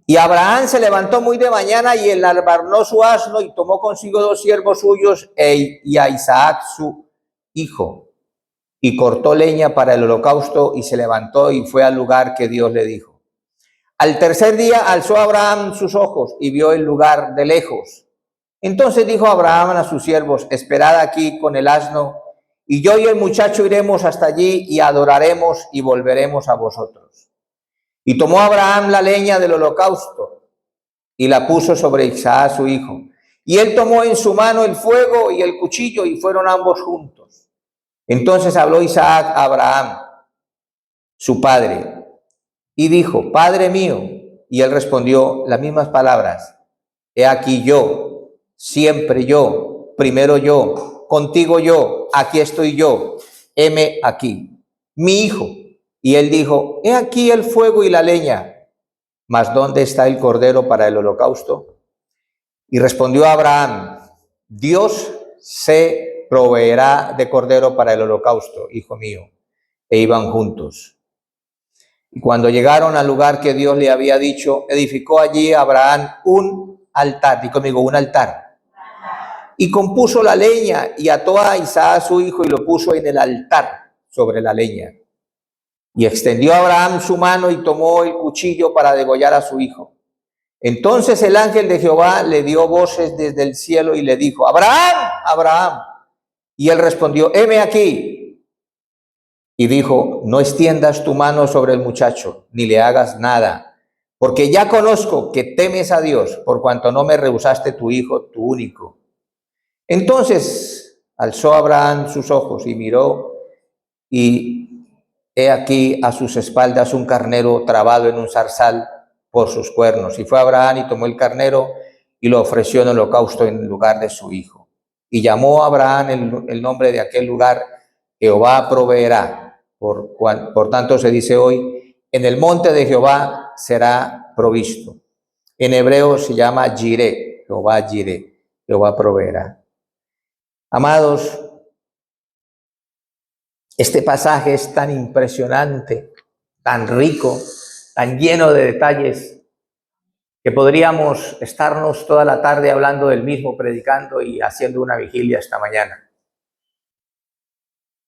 Y Abraham se levantó muy de mañana y enalbarnó su asno y tomó consigo 2 siervos suyos y a Isaac su hijo. Y cortó leña para el holocausto y se levantó y fue al lugar que Dios le dijo. Al tercer día alzó Abraham sus ojos y vio el lugar de lejos. Entonces dijo Abraham a sus siervos, esperad aquí con el asno, y yo y el muchacho iremos hasta allí y adoraremos y volveremos a vosotros. Y tomó Abraham la leña del holocausto y la puso sobre Isaac su hijo. Y él tomó en su mano el fuego y el cuchillo y fueron ambos juntos. Entonces habló Isaac a Abraham, su padre, y dijo, Padre mío. Y él respondió las mismas palabras. He aquí yo, siempre yo, primero yo, contigo yo, aquí estoy yo, heme aquí, mi hijo. Y él dijo, he aquí el fuego y la leña, mas ¿dónde está el cordero para el holocausto? Y respondió Abraham, Dios se proveerá de cordero para el holocausto, hijo mío. E iban juntos. Y cuando llegaron al lugar que Dios le había dicho, edificó allí Abraham un altar. Di conmigo, un altar. Y compuso la leña y ató a Isaac su hijo y lo puso en el altar sobre la leña. Y extendió Abraham su mano y tomó el cuchillo para degollar a su hijo. Entonces el ángel de Jehová le dio voces desde el cielo y le dijo, Abraham, Abraham. Y él respondió, heme aquí. Y dijo, no extiendas tu mano sobre el muchacho, ni le hagas nada, porque ya conozco que temes a Dios, por cuanto no me rehusaste tu hijo, tu único. Entonces alzó Abraham sus ojos y miró, y he aquí a sus espaldas un carnero trabado en un zarzal por sus cuernos. Y fue Abraham y tomó el carnero y lo ofreció en holocausto en lugar de su hijo. Y llamó a Abraham el nombre de aquel lugar, Jehová proveerá. Por tanto se dice hoy, en el monte de Jehová será provisto. En hebreo se llama Jireh, Jehová Jireh, Jehová proveerá. Amados, este pasaje es tan impresionante, tan rico, tan lleno de detalles, que podríamos estarnos toda la tarde hablando del mismo, predicando y haciendo una vigilia esta mañana.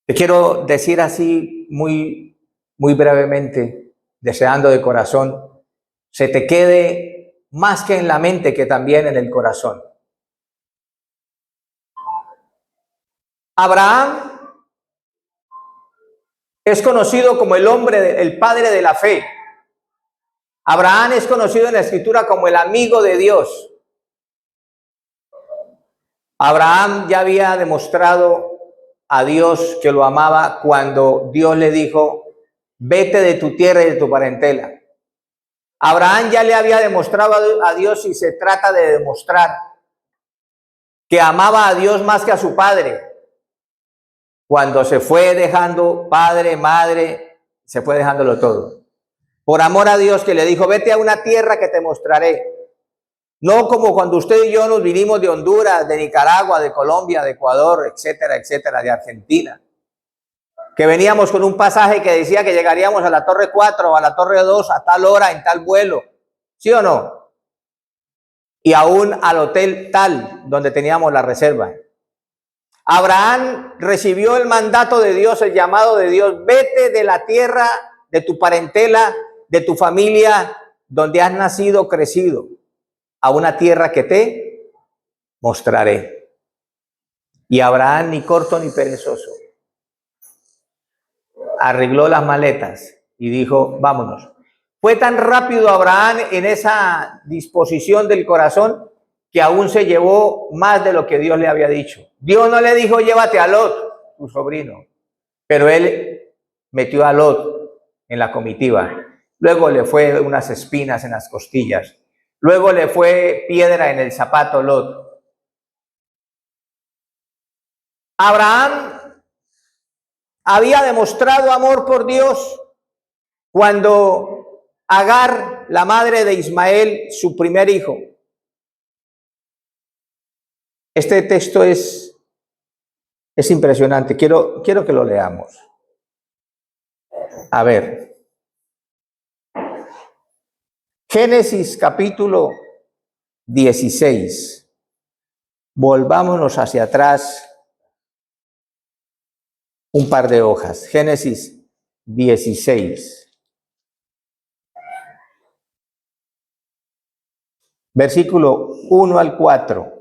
Te quiero decir así muy brevemente, deseando de corazón, se te quede más que en la mente que también en el corazón. Abraham es conocido como el padre de la fe. Abraham es conocido en la Escritura como el amigo de Dios. Abraham ya había demostrado a Dios que lo amaba cuando Dios le dijo, vete de tu tierra y de tu parentela. Abraham ya le había demostrado a Dios, y se trata de demostrar, que amaba a Dios más que a su padre. Cuando se fue dejando padre, madre, se fue dejándolo todo. Por amor a Dios, que le dijo, vete a una tierra que te mostraré. No como cuando usted y yo nos vinimos de Honduras, de Nicaragua, de Colombia, de Ecuador, etcétera, etcétera, de Argentina. Que veníamos con un pasaje que decía que llegaríamos a la Torre 4 o a la Torre 2 a tal hora, en tal vuelo. ¿Sí o no? Y aún al hotel tal, donde teníamos la reserva. Abraham recibió el mandato de Dios, el llamado de Dios, vete de la tierra, de tu parentela, de tu familia, donde has nacido, crecido, a una tierra que te mostraré. Y Abraham, ni corto ni perezoso, arregló las maletas y dijo, vámonos. Fue tan rápido Abraham en esa disposición del corazón que aún se llevó más de lo que Dios le había dicho. Dios no le dijo, llévate a Lot, tu sobrino, pero él metió a Lot en la comitiva. Luego le fue unas espinas en las costillas. Luego le fue piedra en el zapato Lot. Abraham había demostrado amor por Dios cuando Agar, la madre de Ismael, su primer hijo. Este texto es impresionante. Quiero que lo leamos. A ver. Génesis capítulo 16. Volvámonos hacia atrás un par de hojas. Génesis 16. Versículo 1 al 4.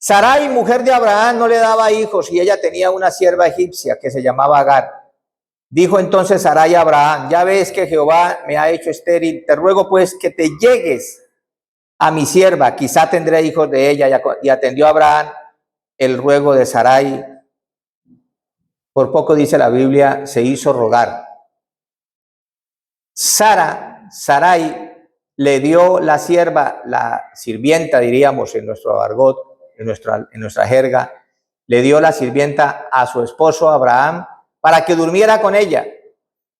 Sarai, mujer de Abraham, no le daba hijos y ella tenía una sierva egipcia que se llamaba Agar. Dijo entonces Sarai a Abraham, ya ves que Jehová me ha hecho estéril, te ruego pues que te llegues a mi sierva, quizá tendré hijos de ella. Y atendió a Abraham el ruego de Sarai. Por poco, dice la Biblia, se hizo rogar. Sarai le dio la sierva, la sirvienta, diríamos en nuestro argot, en nuestra jerga, le dio la sirvienta a su esposo Abraham para que durmiera con ella,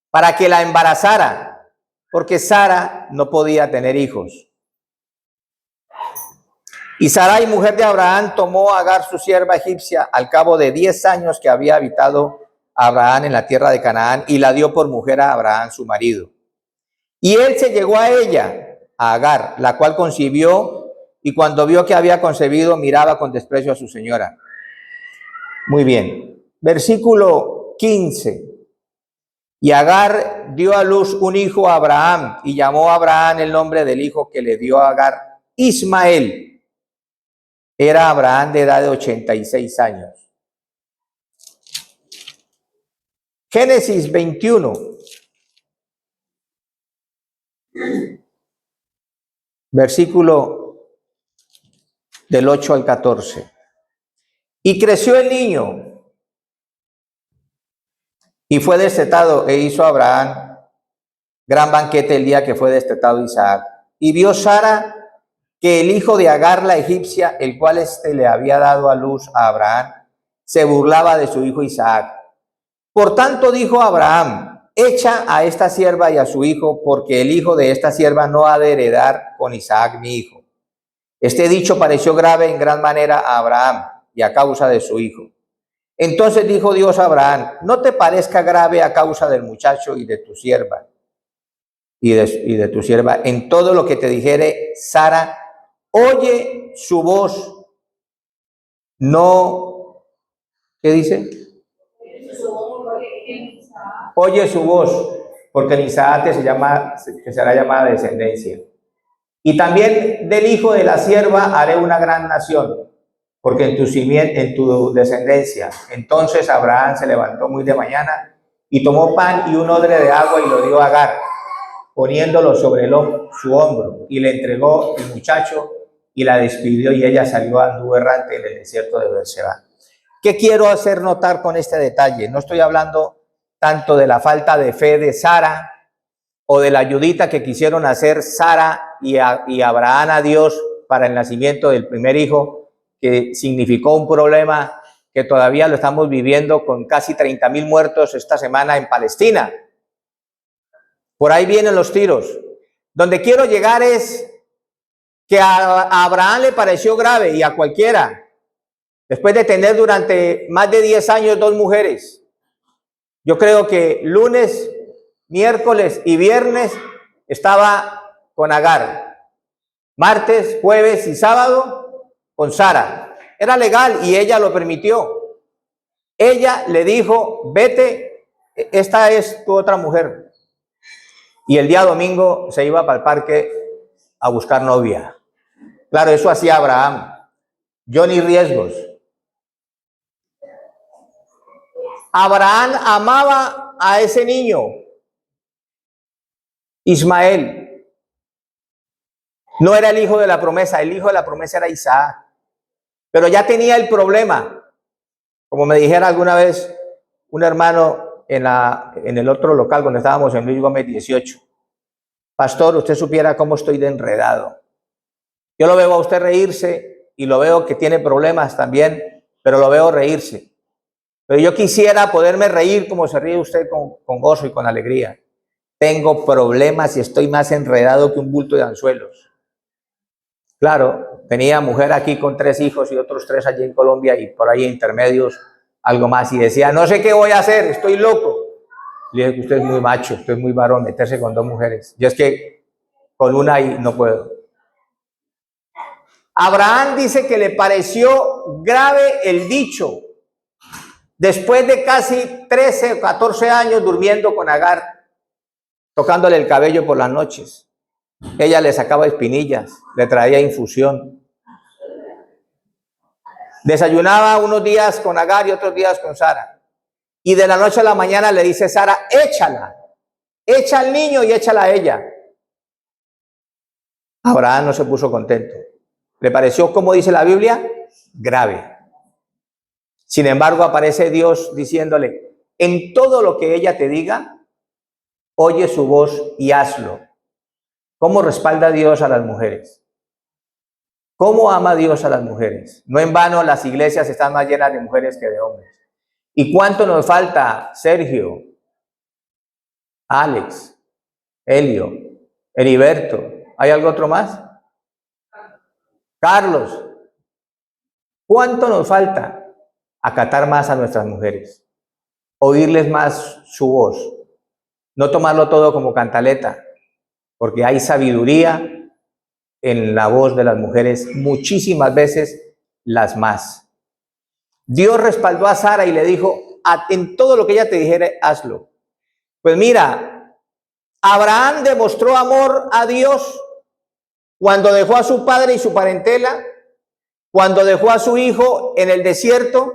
para que la embarazara, porque Sara no podía tener hijos. Y Sarai, mujer de Abraham, tomó a Agar, su sierva egipcia, al cabo de 10 años que había habitado Abraham en la tierra de Canaán, y la dio por mujer a Abraham, su marido. Y él se llegó a ella, a Agar, la cual concibió, y cuando vio que había concebido, miraba con desprecio a su señora. Muy bien. Versículo 15. Y Agar dio a luz un hijo a Abraham, y llamó a Abraham el nombre del hijo que le dio a Agar, Ismael. Era Abraham de edad de 86 años. Génesis 21. Versículo del 8 al 14. Y creció el niño, y fue destetado, e hizo Abraham gran banquete el día que fue destetado Isaac. Y vio Sara que el hijo de Agar la egipcia, el cual le había dado a luz a Abraham, se burlaba de su hijo Isaac. Por tanto dijo Abraham, echa a esta sierva y a su hijo, porque el hijo de esta sierva no ha de heredar con Isaac mi hijo. Este dicho pareció grave en gran manera a Abraham y a causa de su hijo. Entonces dijo Dios a Abraham, no te parezca grave a causa del muchacho y de tu sierva, y de tu sierva, en todo lo que te dijere Sara, oye su voz, no, ¿qué dice? Oye su voz, porque en Isaac te será llamada descendencia. Y también del hijo de la sierva haré una gran nación, porque en tu descendencia. Entonces Abraham se levantó muy de mañana y tomó pan y un odre de agua y lo dio a Agar, poniéndolo sobre su hombro, y le entregó el muchacho y la despidió, y ella salió anduvo errante en el desierto de Beerseba. ¿Qué quiero hacer notar con este detalle? No estoy hablando tanto de la falta de fe de Sara o de la ayudita que quisieron hacer Sara y Abraham a Dios para el nacimiento del primer hijo, que significó un problema que todavía lo estamos viviendo con casi 30,000 muertos esta semana en Palestina. Por ahí vienen los tiros. Donde quiero llegar es que a Abraham le pareció grave, y a cualquiera, después de tener durante más de 10 años 2 mujeres. Yo creo que lunes, miércoles y viernes estaba con Agar. Martes, jueves y sábado con Sara. Era legal y ella lo permitió. Ella le dijo, vete, esta es tu otra mujer. Y el día domingo se iba para el parque a buscar novia. Claro, eso hacía Abraham. Yo ni riesgos. Abraham amaba a ese niño, Ismael. No era el hijo de la promesa, el hijo de la promesa era Isaac. Pero ya tenía el problema. Como me dijera alguna vez un hermano en el otro local donde estábamos en Luis Gómez 18. Pastor, usted supiera cómo estoy de enredado. Yo lo veo a usted reírse y lo veo que tiene problemas también, pero lo veo reírse. Pero yo quisiera poderme reír como se ríe usted con gozo y con alegría. Tengo problemas y estoy más enredado que un bulto de anzuelos. Claro, tenía mujer aquí con 3 hijos y otros 3 allí en Colombia y por ahí intermedios, algo más. Y decía, no sé qué voy a hacer, estoy loco. Le dije que usted es muy macho, usted es muy varón, meterse con 2 mujeres. Yo es que con una y no puedo. Abraham dice que le pareció grave el dicho. Después de casi 13 o 14 años durmiendo con Agar, tocándole el cabello por las noches. Ella le sacaba espinillas, le traía infusión. Desayunaba unos días con Agar y otros días con Sara. Y de la noche a la mañana le dice Sara, échala, echa al niño y échala a ella. Abraham no se puso contento. Le pareció, como dice la Biblia, grave. Sin embargo, aparece Dios diciéndole, en todo lo que ella te diga, oye su voz y hazlo. ¿Cómo respalda Dios a las mujeres? ¿Cómo ama Dios a las mujeres? No en vano las iglesias están más llenas de mujeres que de hombres. ¿Y cuánto nos falta, Sergio, Alex, Elio, Heriberto? ¿Hay algo otro más? Carlos. ¿Cuánto nos falta? Acatar más a nuestras mujeres, oírles más su voz, no tomarlo todo como cantaleta, porque hay sabiduría en la voz de las mujeres, muchísimas veces las más. Dios respaldó a Sara y le dijo, en todo lo que ella te dijera, hazlo. Pues mira, Abraham demostró amor a Dios cuando dejó a su padre y su parentela, cuando dejó a su hijo en el desierto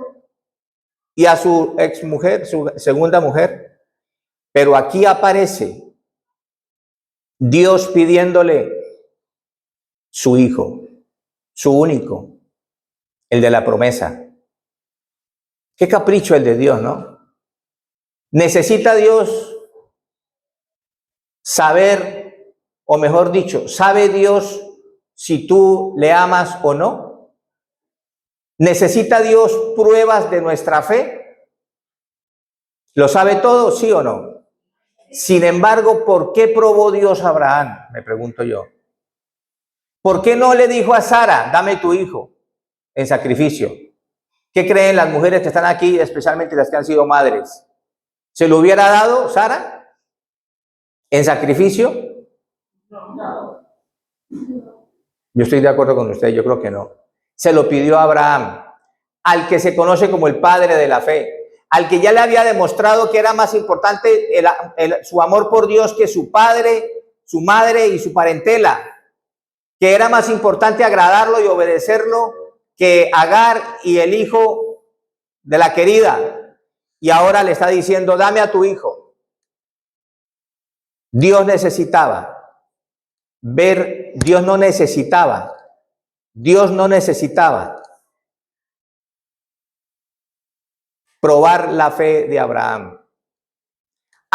y a su exmujer, su segunda mujer. Pero aquí aparece Dios pidiéndole su hijo, su único, el de la promesa. Qué capricho el de Dios, ¿no? Necesita Dios saber, o mejor dicho, ¿sabe Dios si tú le amas o no? ¿Necesita Dios pruebas de nuestra fe? ¿Lo sabe todo, sí o no? Sin embargo, ¿por qué probó Dios a Abraham? Me pregunto yo. ¿Por qué no le dijo a Sara, dame tu hijo en sacrificio? ¿Qué creen las mujeres que están aquí, especialmente las que han sido madres? ¿Se lo hubiera dado Sara en sacrificio? No. Yo estoy de acuerdo con usted, yo creo que no. Se lo pidió a Abraham, al que se conoce como el padre de la fe, al que ya le había demostrado que era más importante su amor por Dios que su padre, su madre y su parentela, que era más importante agradarlo y obedecerlo que Agar y el hijo de la querida. Y ahora le está diciendo, dame a tu hijo. Dios necesitaba ver, Dios no necesitaba probar la fe de Abraham.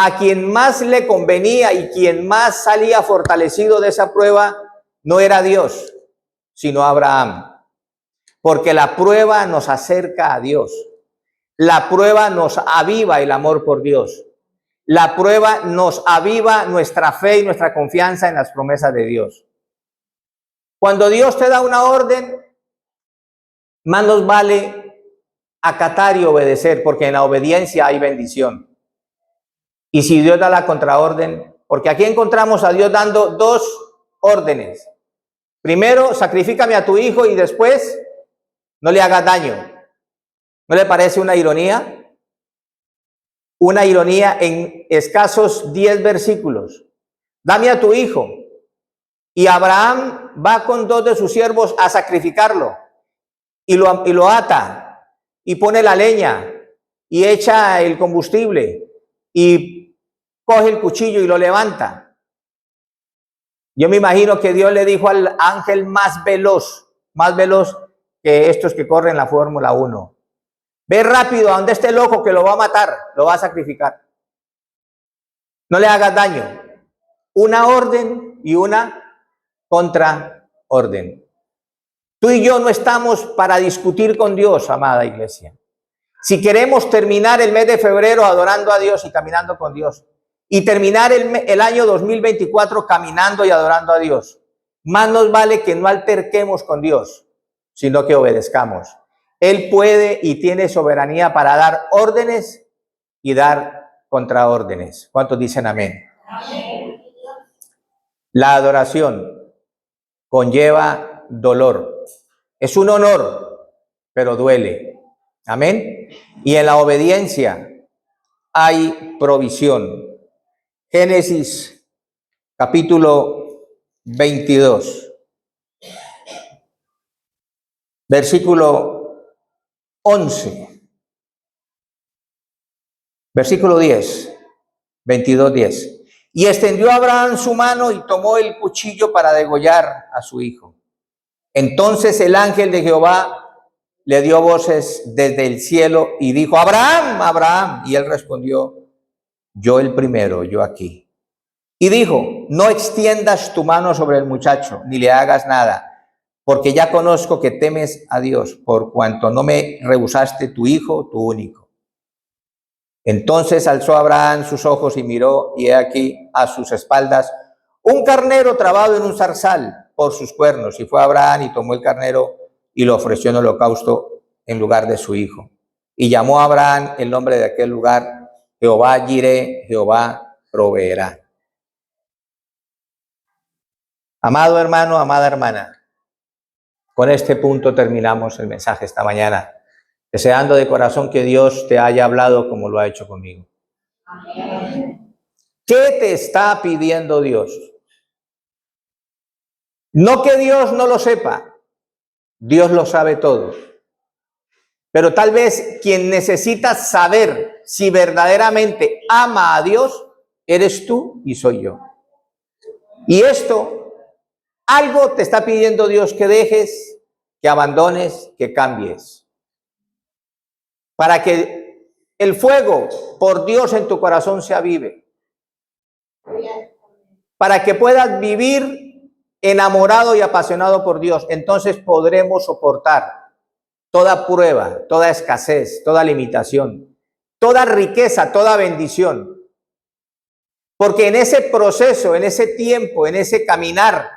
a quien más le convenía y quien más salía fortalecido de esa prueba no era Dios, sino Abraham. Porque la prueba nos acerca a Dios. La prueba nos aviva el amor por Dios. La prueba nos aviva nuestra fe y nuestra confianza en las promesas de Dios. Cuando Dios te da una orden, más nos vale acatar y obedecer, porque en la obediencia hay bendición. Y si Dios da la contraorden, porque aquí encontramos a Dios dando dos órdenes. Primero, sacrifícame a tu hijo y después no le hagas daño. ¿No le parece una ironía? Una ironía en escasos 10 versículos. Dame a tu hijo. Y Abraham va con 2 de sus siervos a sacrificarlo. Y lo ata. Y pone la leña. Y echa el combustible. Y coge el cuchillo y lo levanta. Yo me imagino que Dios le dijo al ángel más veloz que estos que corren la Fórmula 1. Ve rápido a donde esté loco que lo va a matar, lo va a sacrificar. No le hagas daño. Una orden y una contraorden. Tú y yo no estamos para discutir con Dios, amada iglesia. Si queremos terminar el mes de febrero adorando a Dios y caminando con Dios, y terminar el año 2024 caminando y adorando a Dios, más nos vale que no alterquemos con Dios, sino que obedezcamos. Él puede y tiene soberanía para dar órdenes y dar contraórdenes. ¿Cuántos dicen amén? Amén. La adoración conlleva dolor. Es un honor, pero duele. Amén. Y en la obediencia hay provisión. Génesis capítulo 22, versículo 11, versículo 10, 22:10. Y extendió Abraham su mano y tomó el cuchillo para degollar a su hijo. Entonces el ángel de Jehová le dio voces desde el cielo y dijo: Abraham, Abraham. Y él respondió: yo el primero, yo aquí. Y dijo: no extiendas tu mano sobre el muchacho, ni le hagas nada, porque ya conozco que temes a Dios, por cuanto no me rehusaste tu hijo, tu único. Entonces alzó Abraham sus ojos y miró, y he aquí a sus espaldas un carnero trabado en un zarzal por sus cuernos. Y fue Abraham y tomó el carnero y lo ofreció en holocausto en lugar de su hijo. Y llamó a Abraham el nombre de aquel lugar: Jehová Jireh, Jehová proveerá. Amado hermano, amada hermana, con este punto terminamos el mensaje esta mañana, deseando de corazón que Dios te haya hablado como lo ha hecho conmigo. Amén. ¿Qué te está pidiendo Dios? No que Dios no lo sepa, Dios lo sabe todo. Pero tal vez quien necesita saber si verdaderamente ama a Dios, eres tú y soy yo. Y esto, algo te está pidiendo Dios que dejes, que abandones, que cambies. Para que el fuego por Dios en tu corazón se avive. Para que puedas vivir enamorado y apasionado por Dios. Entonces podremos soportar toda prueba, toda escasez, toda limitación, toda riqueza, toda bendición. Porque en ese proceso, en ese tiempo, en ese caminar,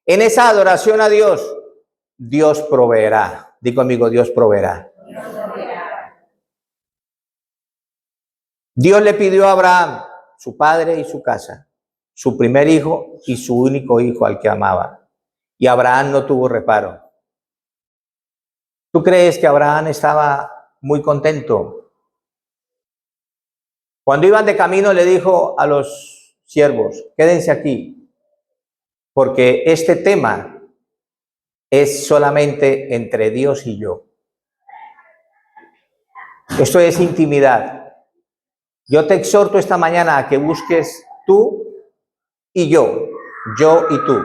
en esa adoración a Dios, Dios proveerá. Di conmigo: Dios proveerá. Dios le pidió a Abraham su padre y su casa, su primer hijo y su único hijo al que amaba. Y Abraham no tuvo reparo. ¿Tú crees que Abraham estaba muy contento? Cuando iban de camino le dijo a los siervos: quédense aquí, porque este tema es solamente entre Dios y yo. Esto es intimidad. Yo te exhorto esta mañana a que busques tú y yo y tú,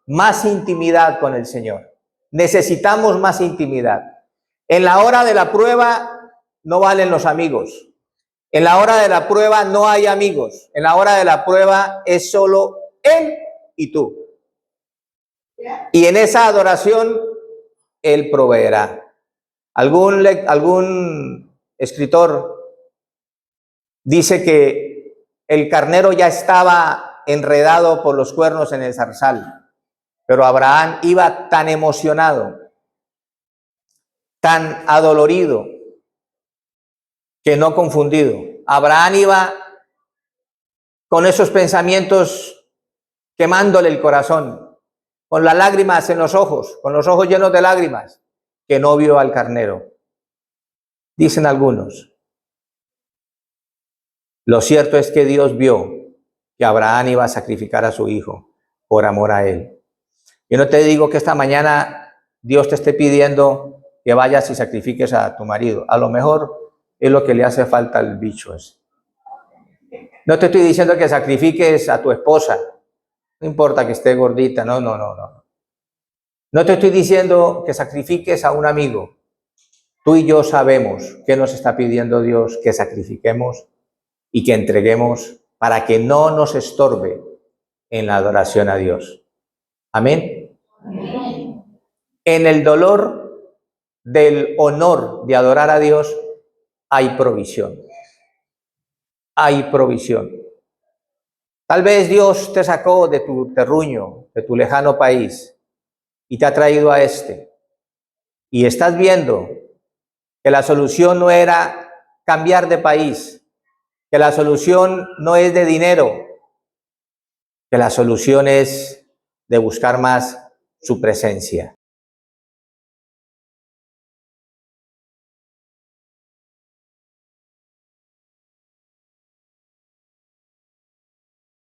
más intimidad con el Señor. Necesitamos más intimidad. En la hora de la prueba no valen los amigos. En la hora de la prueba no hay amigos. En la hora de la prueba es solo Él y tú. Y en esa adoración Él proveerá. Algún escritor dice que el carnero ya estaba enredado por los cuernos en el zarzal, pero Abraham iba tan emocionado, tan adolorido, que no confundido. Abraham iba con esos pensamientos quemándole el corazón, con las lágrimas en los ojos, con los ojos llenos de lágrimas, que no vio al carnero. Dicen algunos. Lo cierto es que Dios vio que Abraham iba a sacrificar a su hijo por amor a él. Yo no te digo que esta mañana Dios te esté pidiendo que vayas y sacrifiques a tu marido. A lo mejor es lo que le hace falta al bicho ese. No te estoy diciendo que sacrifiques a tu esposa. No importa que esté gordita, no. No te estoy diciendo que sacrifiques a un amigo. Tú y yo sabemos qué nos está pidiendo Dios que sacrifiquemos y que entreguemos para que no nos estorbe en la adoración a Dios. Amén. Amén. En el dolor del honor de adorar a Dios hay provisión. Hay provisión. Tal vez Dios te sacó de tu terruño, de tu lejano país, y te ha traído a este. Y estás viendo que la solución no era cambiar de país, que la solución no es de dinero, que la solución es de buscar más su presencia.